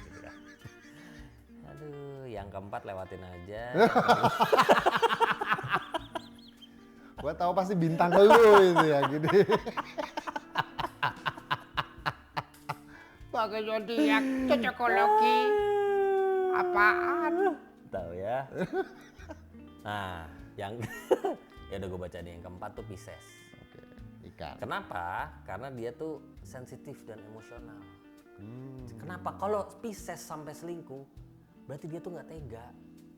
Gitu kan. Aduh, yang keempat lewatin aja. Gua tahu pasti bintang lu itu ya gini. Pakai zodiak cocokologi apaan? Tahu ya. Nah, yang ya udah gue baca nih yang keempat tuh Pisces. Oke. Ikan. Kenapa? Karena dia tuh sensitif dan emosional. Kenapa? Kalau Pisces sampai selingkuh, berarti dia tuh nggak tega,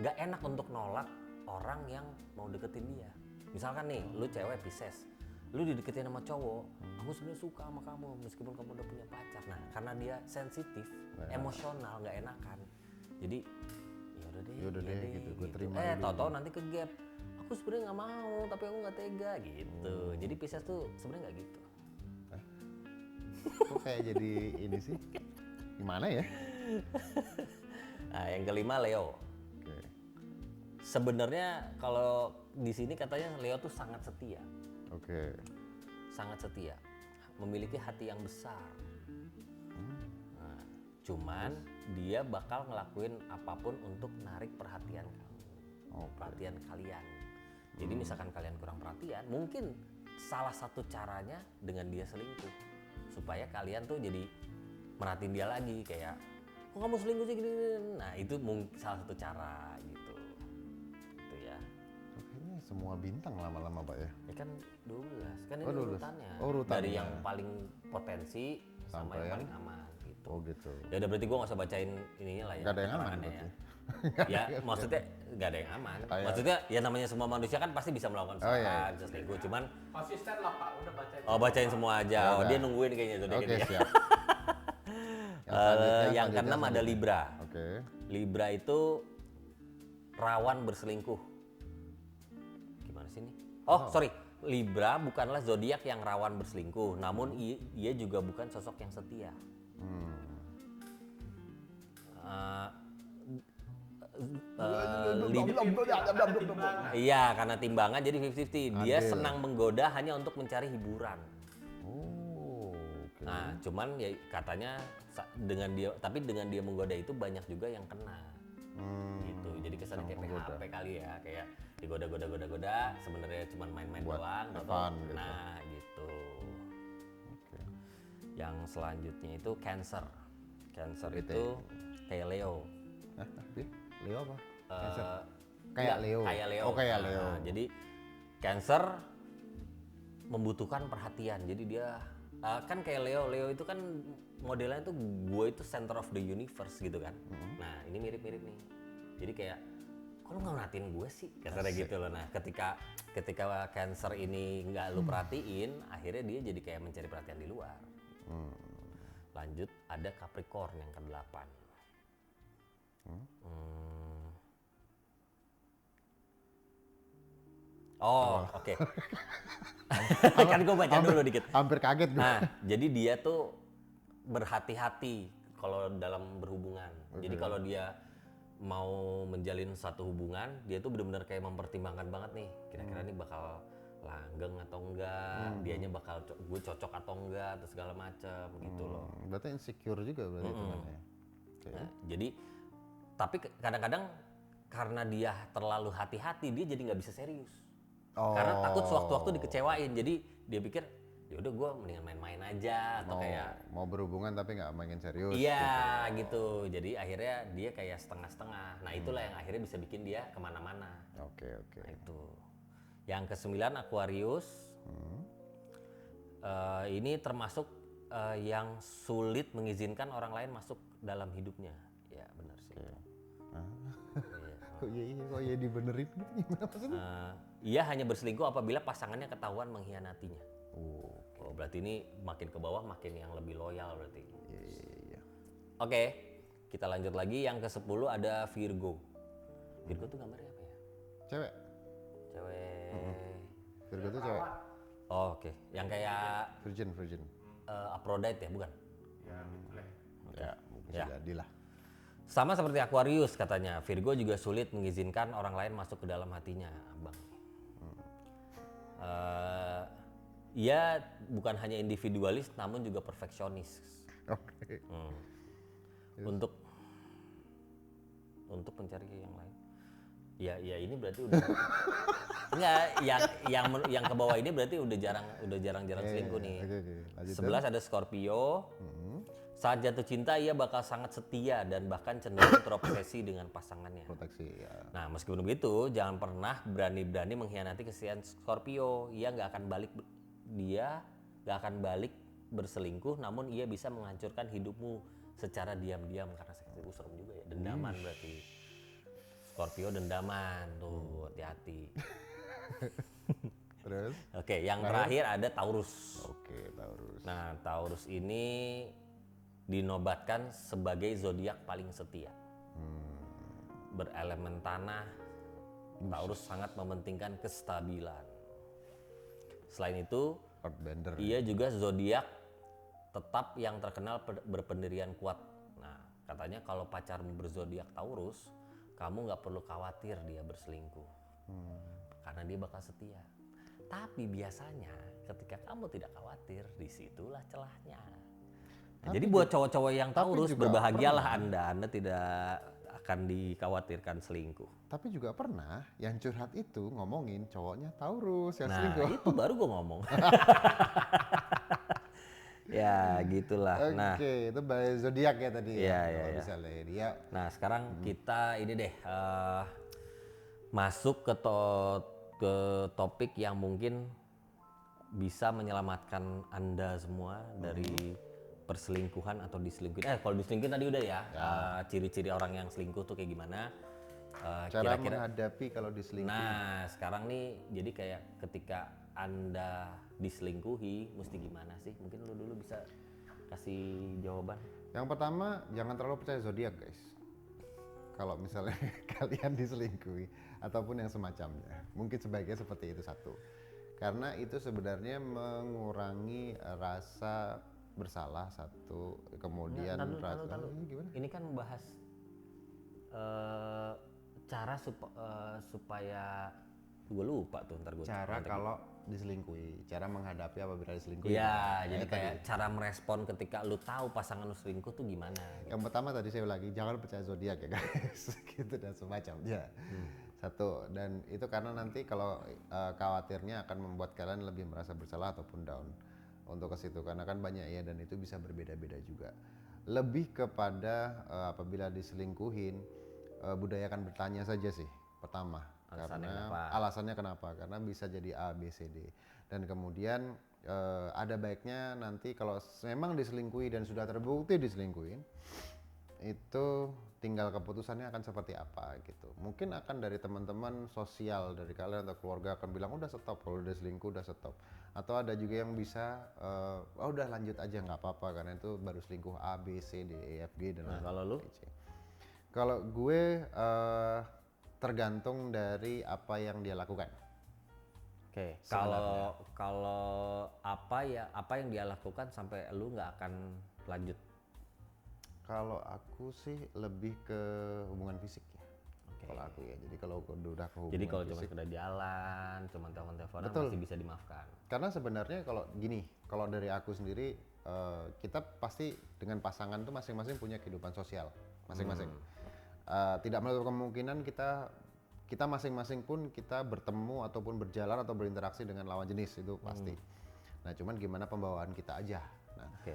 nggak enak untuk nolak orang yang mau deketin dia. Misalkan nih, lu cewek Pisces, lu dideketin sama cowok, aku sebenarnya suka sama kamu meskipun kamu udah punya pacar. Nah, karena dia sensitif, emosional, nggak enakan. Jadi ya udah deh gitu, gua terima dulu. tahu-tahu nanti ke gap. Aku sebenarnya nggak mau, tapi aku nggak tega gitu. Jadi Pisces tuh sebenarnya nggak gitu. Kok kayak jadi ini sih? Gimana ya? Nah, yang kelima Leo. Oke. Sebenarnya kalau di sini katanya Leo tuh sangat setia. Oke. Sangat setia. Memiliki hati yang besar. Nah, cuman dia bakal ngelakuin apapun untuk narik perhatian kamu. Perhatian kalian. Jadi misalkan kalian kurang perhatian, mungkin salah satu caranya dengan dia selingkuh. Supaya kalian tuh jadi merhatiin dia lagi kayak, kok kamu selingkuh sih gini. Nah, itu salah satu cara gitu. Itu ya. Kayaknya semua bintang lama-lama Pak ya. Ya kan 12. Kan ini 12. urutannya. Oh, urutannya. Dari yang paling potensi sama Sampai yang yang- paling aman gitu. Oh gitu. Ya udah berarti gue nggak usah bacain ininya lah ya. Nggak ada yang aman keterangannya berarti. ya maksudnya nggak ada yang aman. Oh, iya. Maksudnya ya namanya semua manusia kan pasti bisa melakukan Oh, iya, kesalahan, iya. bisa selingkuh. Cuman Konsisten lah Pak, udah bacain. bacain semua aja. Ya Oh, udah. dia nungguin kayaknya tuh. dia Oke, kayaknya. siap. Yang keenam ada Libra. Oke. Libra itu rawan berselingkuh. Gimana sih ini? Oh, sorry. Libra bukanlah zodiak yang rawan berselingkuh, namun ia juga bukan sosok yang setia. Iya, karena timbangan jadi 50-50. Dia Adil. senang menggoda hanya untuk mencari hiburan. Oh, oke. Nah, cuman ya katanya tapi dengan dia menggoda itu banyak juga yang kena. Gitu. Jadi kesannya kayak PHP kali ya, kayak digoda-goda sebenarnya cuma main-main Buat doang, have atau fun gitu. nah gitu. Oke. Yang selanjutnya itu Cancer. Cancer Gitu itu kayak Leo. Hah? Leo apa? Cancer. Eh, Kayak enggak, Leo. Kayak Leo. Oh, kayak Nah, Leo. jadi Cancer membutuhkan perhatian. Jadi dia kan kayak Leo itu kan modelnya tuh gue itu center of the universe gitu kan. Nah, ini mirip-mirip nih. Jadi kayak kok lu nggak merhatiin gue sih? Kasarnya gitu loh. Nah, ketika Cancer ini nggak lu perhatiin, akhirnya dia jadi kayak mencari perhatian di luar. Lanjut ada Capricorn yang ke-8. Oh, oke. Kan gue baca dulu dikit. Hampir kaget gue. Nah, jadi dia tuh berhati-hati kalau dalam berhubungan. Jadi kalau dia mau menjalin satu hubungan, dia tuh benar-benar kayak mempertimbangkan banget nih. Kira-kira nih bakal langgeng atau enggak, dianya bakal gue cocok atau enggak, atau segala macam gitu loh. Berarti insecure juga berarti temannya. Oke. Nah, jadi tapi kadang-kadang karena dia terlalu hati-hati, dia jadi nggak bisa serius. Karena takut sewaktu-waktu dikecewain. Jadi dia pikir ya udah gue mendingan main-main aja atau kayak Mau berhubungan tapi nggak main serius. iya gitu. Jadi akhirnya dia kayak setengah-setengah. Nah itulah yang akhirnya bisa bikin dia kemana-mana. Oke, oke. Nah, itu. Yang ke-9 Aquarius. Ini termasuk yang sulit mengizinkan orang lain masuk dalam hidupnya. Ya benar sih. Iya. Kok iya dibenerin gitu gimana maksudnya? Ia hanya berselingkuh apabila pasangannya ketahuan mengkhianatinya. Oh, Berarti ini makin ke bawah makin yang lebih loyal berarti. iya. Oke, kita lanjut lagi. Yang ke-10 ada Virgo. Virgo tuh gambarnya apa ya? Cewek. Cewek. Virgo tuh cewek. Oh, oke. Yang kayak Virgin. Aphrodite ya, bukan? Ya, mungkin Ya. jadilah. Sama seperti Aquarius katanya, Virgo juga sulit mengizinkan orang lain masuk ke dalam hatinya, Abang. Ia bukan hanya individualis, namun juga perfeksionis. Oke. Untuk mencari yang lain. Ya ini berarti udah enggak yang ke bawah ini berarti udah jarang-jarang selingkuh nih. Oke. Lanjut. 11 ada Scorpio. Saat jatuh cinta ia bakal sangat setia dan bahkan cenderung terobsesi dengan pasangannya. Proteksi ya. Nah, meskipun begitu, jangan pernah berani-berani mengkhianati kesetiaan Scorpio. Dia nggak akan balik berselingkuh, namun ia bisa menghancurkan hidupmu secara diam-diam karena seksi. Serem juga ya, dendaman berarti. Scorpio dendaman, tuh hati-hati. Terus? Oke, yang terakhir ada Taurus. Oke, Taurus. Nah, Taurus ini dinobatkan sebagai zodiak paling setia. Berelemen tanah, Taurus sangat mementingkan kestabilan. Selain itu, Earthbender. ia juga zodiak tetap yang terkenal berpendirian kuat. Nah, katanya kalau pacarmu berzodiak Taurus, kamu nggak perlu khawatir dia berselingkuh, karena dia bakal setia. Tapi biasanya ketika kamu tidak khawatir, disitulah celahnya. Nah, jadi buat cowok-cowok yang Taurus, juga berbahagialah Anda tidak akan dikhawatirkan selingkuh. Tapi juga pernah yang curhat itu ngomongin cowoknya Taurus yang Nah selingkuh. itu baru gue ngomong. Ya gitulah. Nah, Oke, itu by zodiak ya tadi Iya, ya. iya, Kalau iya. misalnya dia nah sekarang kita ini deh masuk ke topik yang mungkin bisa menyelamatkan Anda semua dari perselingkuhan atau diselingkuhin. Kalau diselingkuhin tadi udah ya. Ciri-ciri orang yang selingkuh tuh kayak gimana? cara menghadapi kalau diselingkuh. Nah, sekarang nih jadi kayak ketika Anda diselingkuhi mesti gimana sih? Mungkin lu dulu bisa kasih jawaban. Yang pertama, jangan terlalu percaya zodiak, guys. Kalau misalnya kalian diselingkuhi ataupun yang semacamnya, mungkin sebaiknya seperti itu satu. Karena itu sebenarnya mengurangi rasa bersalah satu, kemudian Tahu. gimana? Ini kan membahas cara supaya gue lupa tuh ntar gue. Cara kalau diselingkuhi, cara menghadapi apabila diselingkuhi. Iya, Nah, jadi itu kayak tadi. cara merespon ketika lu tahu pasangan lu selingkuh tuh gimana? Yang pertama tadi saya lagi jangan percaya zodiak ya guys, gitu dan semacamnya. Satu, dan itu karena nanti kalau khawatirnya akan membuat kalian lebih merasa bersalah ataupun down untuk ke situ, karena kan banyak ya, dan itu bisa berbeda-beda juga. Lebih kepada apabila diselingkuhin, budayakan bertanya saja sih pertama. Alasannya kenapa? Karena bisa jadi A, B, C, D. Dan kemudian ada baiknya nanti kalau memang diselingkuhi dan sudah terbukti diselingkuhin, itu tinggal keputusannya akan seperti apa gitu. Mungkin akan dari teman-teman sosial dari kalian atau keluarga akan bilang udah stop, kalau udah selingkuh udah stop. Atau ada juga yang bisa udah lanjut aja nggak apa-apa karena itu baru selingkuh A, B, C, D, E, F, G dan Kalau lu? Kalau gue tergantung dari apa yang dia lakukan. Oke, kalau apa yang dia lakukan sampai lu nggak akan lanjut? Kalau aku sih lebih ke hubungan fisik ya. Kalau aku ya, jadi kalau udah ke hubungan Jadi kalau cuma fisik. sekedar jalan, cuma telepon-teleponan Betul. masih bisa dimaafkan. Karena sebenarnya kalau gini, kalau dari aku sendiri, kita pasti dengan pasangan tuh masing-masing punya kehidupan sosial, masing-masing. Tidak menutup kemungkinan kita masing-masing pun kita bertemu ataupun berjalan atau berinteraksi dengan lawan jenis itu pasti. Nah, cuman gimana pembawaan kita aja. Nah, Oke.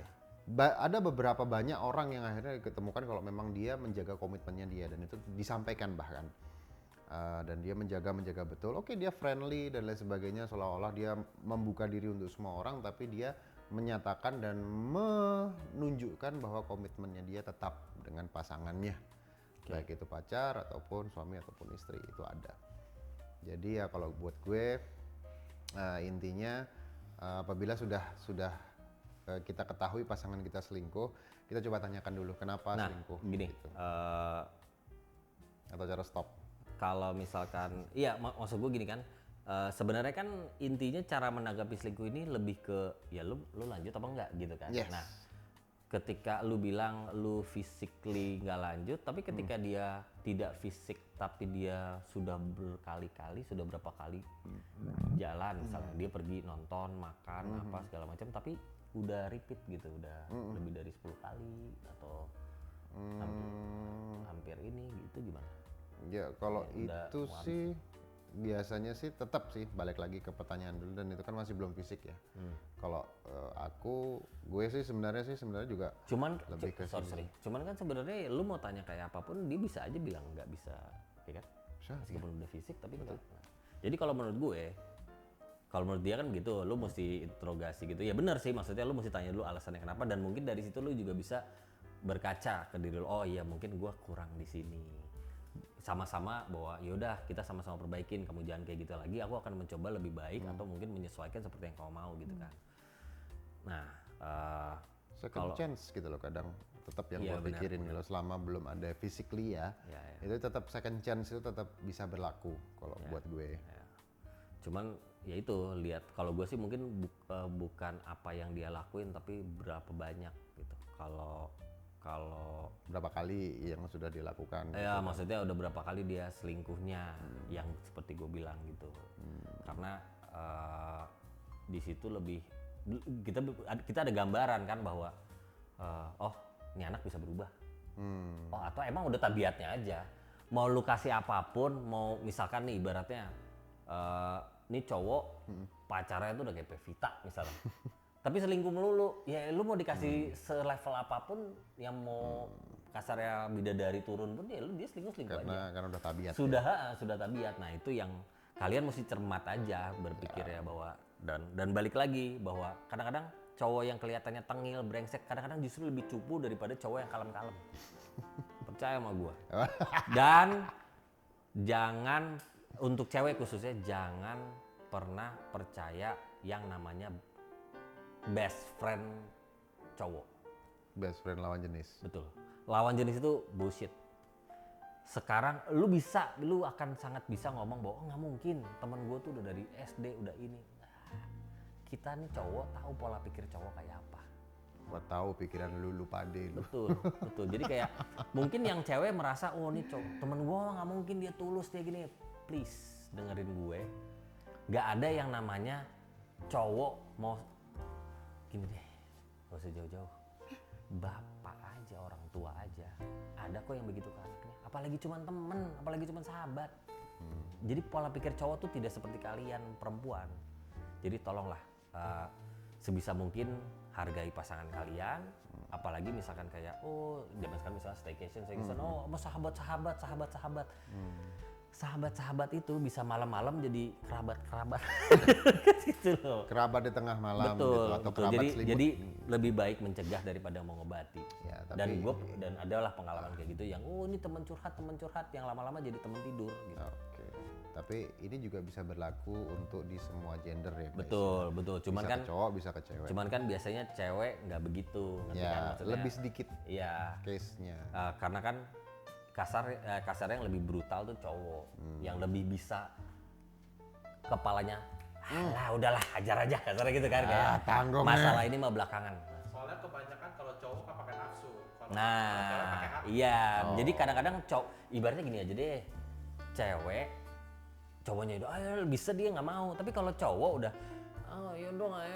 ada beberapa banyak orang yang akhirnya diketemukan kalau memang dia menjaga komitmennya dia dan itu disampaikan bahkan. Dan dia menjaga betul. Oke, dia friendly dan lain sebagainya, seolah-olah dia membuka diri untuk semua orang, tapi dia menyatakan dan menunjukkan bahwa komitmennya dia tetap dengan pasangannya. Baik itu pacar ataupun suami ataupun istri, itu ada. Jadi ya kalau buat gue intinya apabila sudah kita ketahui pasangan kita selingkuh, kita coba tanyakan dulu kenapa selingkuh. Gini, gitu. Atau cara stop. kalau misalkan, iya maksud gue gini kan, sebenarnya kan intinya cara menanggapi selingkuh ini lebih ke ya lu lanjut apa enggak gitu kan. Yes. Nah, ketika lu bilang lu physically nggak lanjut, tapi ketika dia tidak fisik tapi dia sudah berkali-kali, sudah berapa kali jalan, misalnya dia pergi nonton, makan apa segala macam, tapi udah repeat gitu, udah lebih dari 10 kali atau hampir ini gitu gimana? Ya kalau udah itu muat sih biasanya sih tetap sih balik lagi ke pertanyaan dulu, dan itu kan masih belum fisik ya. Kalau gue sih sebenarnya juga Cuman lebih ke sorry. Cuman kan sebenarnya lu mau tanya kayak apapun dia bisa aja bilang nggak bisa, ya kan? Bisa, Meskipun udah fisik tapi enggak. Nah, jadi kalau menurut gue, kalau menurut dia kan gitu, lu mesti interogasi gitu. Ya benar sih, maksudnya lu mesti tanya dulu alasannya kenapa, dan mungkin dari situ lu juga bisa berkaca ke diri lu. Oh iya, mungkin gua kurang di sini. Sama-sama bahwa yaudah kita sama-sama perbaikin, kamu jangan kayak gitu lagi, aku akan mencoba lebih baik atau mungkin menyesuaikan seperti yang kamu mau gitu kan. Nah, second chance gitu loh kadang tetap yang Iya, gue pikirin gitu, selama belum ada physically ya, itu tetap second chance itu tetap bisa berlaku kalau buat gue. ya. Cuman ya itu lihat, kalau gue sih mungkin bukan apa yang dia lakuin tapi berapa banyak gitu. Kalau Kalau Berapa kali yang sudah dilakukan? ya maksudnya udah berapa kali dia selingkuhnya yang seperti gue bilang gitu. Karena di situ lebih kita ada gambaran kan bahwa oh ini anak bisa berubah. Oh atau emang udah tabiatnya aja. Mau lu kasih apapun, mau misalkan nih ibaratnya ini cowok pacarnya tuh udah kayak Pevita misalnya. Tapi selingkuh melulu, ya lu mau dikasih selevel apapun yang mau kasarnya bidadari turun pun ya lu dia selingkuh aja. Karena udah tabiat. Sudah tabiat. Nah, itu yang kalian mesti cermat aja berpikir ya bahwa dan balik lagi bahwa kadang-kadang cowok yang kelihatannya tengil, brengsek kadang-kadang justru lebih cupu daripada cowok yang kalem-kalem. Percaya sama gua. Dan jangan untuk cewek khususnya jangan pernah percaya yang namanya best friend cowok. Best friend lawan jenis. Betul. Lawan jenis itu bullshit. Sekarang lu akan sangat bisa ngomong bahwa nggak mungkin temen gue tuh udah dari SD udah ini. Nah, kita nih cowok tahu pola pikir cowok kayak apa. Gua tahu pikiran lu pade lu. Betul, betul. Jadi kayak mungkin yang cewek merasa oh nih temen gue nggak mungkin dia tulus dia gini. Please dengerin gue. Nggak ada yang namanya cowok mau gini deh, gak usah jauh-jauh. Bapak aja, orang tua aja, ada kok yang begitu ke anaknya. Apalagi cuman temen, apalagi cuman sahabat. Jadi pola pikir cowok tuh tidak seperti kalian perempuan. Jadi tolonglah sebisa mungkin hargai pasangan kalian. Apalagi misalkan kayak zaman sekarang misalnya staycation, oh sama sahabat. Sahabat-sahabat itu bisa malam-malam jadi kerabat-kerabat gitu loh. Kerabat di tengah malam Betul, gitu, atau betul. kerabat selimut. Jadi lebih baik mencegah daripada mengobati. Ya, tapi- Dan adalah pengalaman kayak gitu yang ini teman curhat yang lama-lama jadi teman tidur gitu. Oke. Tapi ini juga bisa berlaku untuk di semua gender ya, guys. Betul. Cuman Bisa kan ke cowok, bisa ke cewek. cuman kan biasanya cewek nggak begitu, ngerti kan Ya, maksudnya? lebih sedikit Iya. case-nya. Karena kan kasarnya yang lebih brutal tuh cowok yang lebih bisa kepalanya udahlah hajar aja kasarnya gitu kan kayak tanggung masalah ini mah belakangan. Soalnya kebanyakan kalau cowok kan pakai nafsu. Kalau cewek Nah, pakai hati. iya. Jadi kadang-kadang ibaratnya gini aja deh. Cewek cowoknya itu ayo bisa dia nggak mau. Tapi kalau cowok udah ayo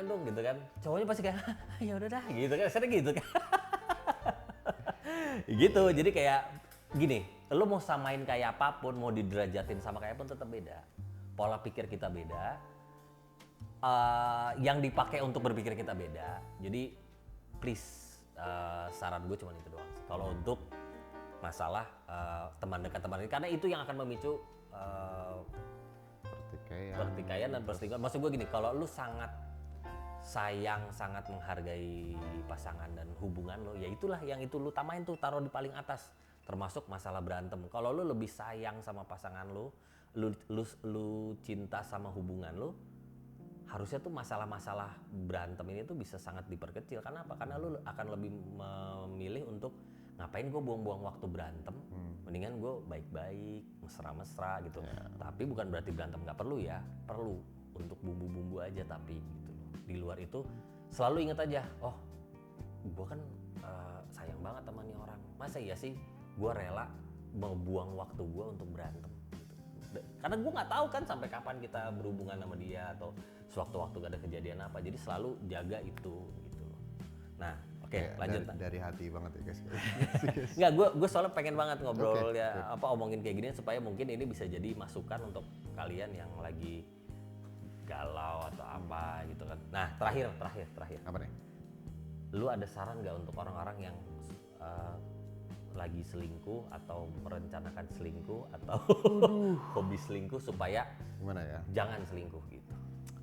dong gitu kan. Cowoknya pasti kayak ya udah dah gitu kan. Sering gitu kan. Gitu. Jadi kayak gini, lu mau samain kayak apapun, mau diderajatin sama kayak apapun tetap beda. Pola pikir kita beda. Yang dipakai untuk berpikir kita beda. Jadi please saran gue cuma itu doang. Kalau untuk masalah teman dekat karena itu yang akan memicu pertikaian dan perselingkuhan. Maksud gue gini, kalau lu sangat sayang, sangat menghargai pasangan dan hubungan lo, ya itulah yang itu lu tamain tuh, taruh di paling atas. Termasuk masalah berantem. Kalau lu lebih sayang sama pasangan lu cinta sama hubungan lu, harusnya tuh masalah-masalah berantem ini tuh bisa sangat diperkecil. Karena apa? Karena lu akan lebih memilih untuk ngapain gue buang-buang waktu berantem, mendingan gue baik-baik, mesra-mesra gitu. Tapi bukan berarti berantem nggak perlu ya, perlu untuk bumbu-bumbu aja tapi gitu loh. Di luar itu selalu ingat aja, oh gue kan sayang banget sama nih orang, masa iya sih gue rela mau buang waktu gue untuk berantem gitu. Karena gue nggak tahu kan sampai kapan kita berhubungan sama dia atau sewaktu-waktu gak ada kejadian apa, jadi selalu jaga itu gitu loh. Nah oke, lanjut. Dari hati banget ya guys. Nggak, gue soalnya pengen banget ngobrol omongin kayak gini supaya mungkin ini bisa jadi masukan untuk kalian yang lagi galau atau apa gitu kan. Nah terakhir. Apa nih? Lu ada saran nggak untuk orang-orang yang lagi selingkuh atau merencanakan selingkuh atau hobi selingkuh supaya Gimana ya? jangan selingkuh gitu?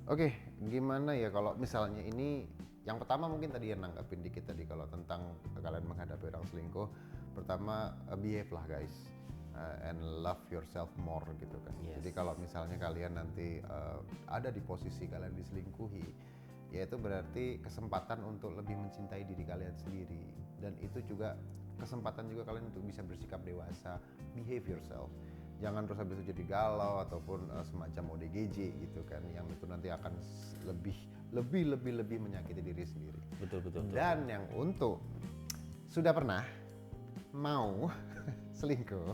Oke, gimana ya kalau misalnya ini yang pertama mungkin tadi yang nanggapin dikit tadi kalau tentang kalian menghadapi orang selingkuh, pertama behave lah guys, and love yourself more gitu kan. Yes. Jadi kalau misalnya kalian nanti ada di posisi kalian diselingkuhi, ya itu berarti kesempatan untuk lebih mencintai diri kalian sendiri, dan itu juga kesempatan juga kalian untuk bisa bersikap dewasa, behave yourself. Jangan terus habis itu jadi galau ataupun semacam ODGJ gitu kan, yang itu nanti akan lebih menyakiti diri sendiri. Betul. Dan yang untuk sudah pernah mau selingkuh,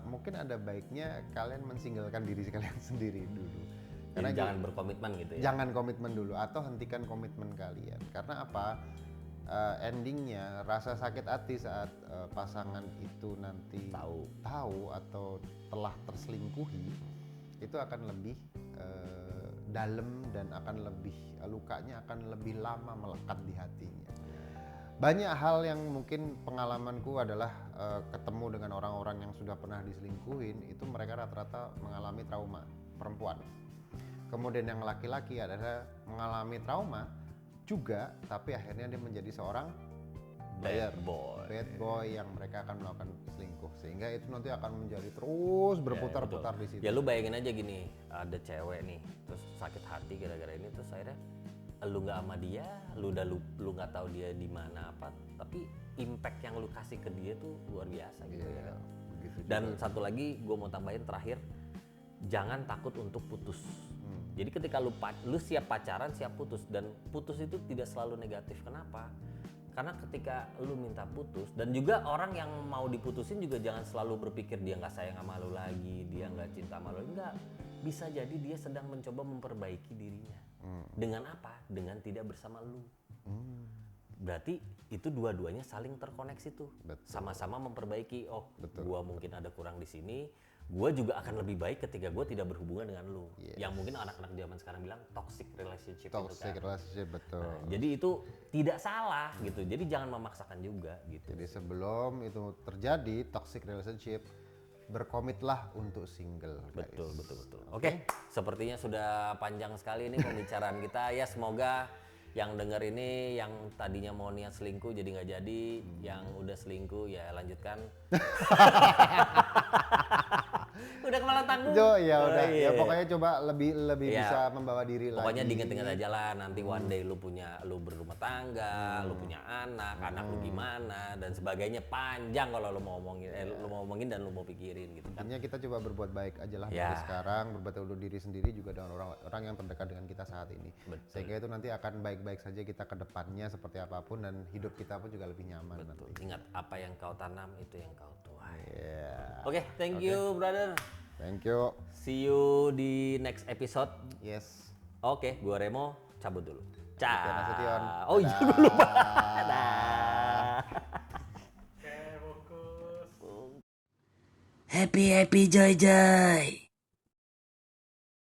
mungkin ada baiknya kalian mensinggalkan diri kalian sendiri dulu. Jadi jangan berkomitmen gitu ya. Jangan komitmen dulu atau hentikan komitmen kalian. Karena apa? Endingnya rasa sakit hati saat pasangan itu nanti tahu atau telah terselingkuhi itu akan lebih dalam dan akan lebih lukanya akan lebih lama melekat di hatinya. Banyak hal yang mungkin pengalamanku adalah ketemu dengan orang-orang yang sudah pernah diselingkuhin, itu mereka rata-rata mengalami trauma, perempuan. Kemudian yang laki-laki adalah mengalami trauma juga, tapi akhirnya dia menjadi seorang bad boy yang mereka akan melakukan selingkuh, sehingga itu nanti akan menjadi terus berputar-putar di situ. Ya lu bayangin aja gini, ada cewek nih, terus sakit hati gara-gara ini, terus akhirnya lu nggak sama dia, lu nggak tahu dia di mana apa, tapi impact yang lu kasih ke dia tuh luar biasa gitu ya kan. Dan satu lagi gue mau tambahin terakhir, jangan takut untuk putus. Jadi ketika lu siap pacaran, siap putus, dan putus itu tidak selalu negatif. Kenapa? Karena ketika lu minta putus, dan juga orang yang mau diputusin juga jangan selalu berpikir dia nggak sayang sama lu lagi, dia nggak cinta sama lu. Enggak, bisa jadi dia sedang mencoba memperbaiki dirinya. Dengan apa? Dengan tidak bersama lu. Berarti itu dua-duanya saling terkoneksi tuh. Sama-sama memperbaiki. Oh, gua mungkin ada kurang di sini, gue juga akan lebih baik ketika gue tidak berhubungan dengan lu. Yang mungkin anak-anak zaman sekarang bilang toxic relationship. Toxic relationship, betul. Nah, jadi itu tidak salah gitu. Jadi jangan memaksakan juga gitu. Jadi sebelum itu terjadi toxic relationship, berkomitlah untuk single, guys. Betul. Oke, sepertinya sudah panjang sekali ini pembicaraan kita. Ya semoga yang denger ini yang tadinya mau niat selingkuh jadi nggak jadi, yang udah selingkuh ya lanjutkan. Udah kepala tanggung. Ya udah. Ya pokoknya coba lebih bisa membawa diri lagi. Pokoknya diinget-inget aja lah, nanti one day lu berumah tangga, lu punya anak lu gimana dan sebagainya, panjang kalau lu mau ngomongin dan lu mau pikirin gitu kan. Intinya kita coba berbuat baik aja lah dari sekarang, berbuat untuk diri sendiri juga dengan orang yang terdekat dengan kita saat ini. Sehingga itu nanti akan baik-baik saja kita ke depannya seperti apapun, dan hidup kita pun juga lebih nyaman nanti. Ingat, apa yang kau tanam itu yang kau tuai. Oke, thank you brother. Thank you. See you di next episode. Yes. Oke, gua Remo cabut dulu. Nasution. Oh iya, gue lupa. Oke, fokus. Happy joy joy.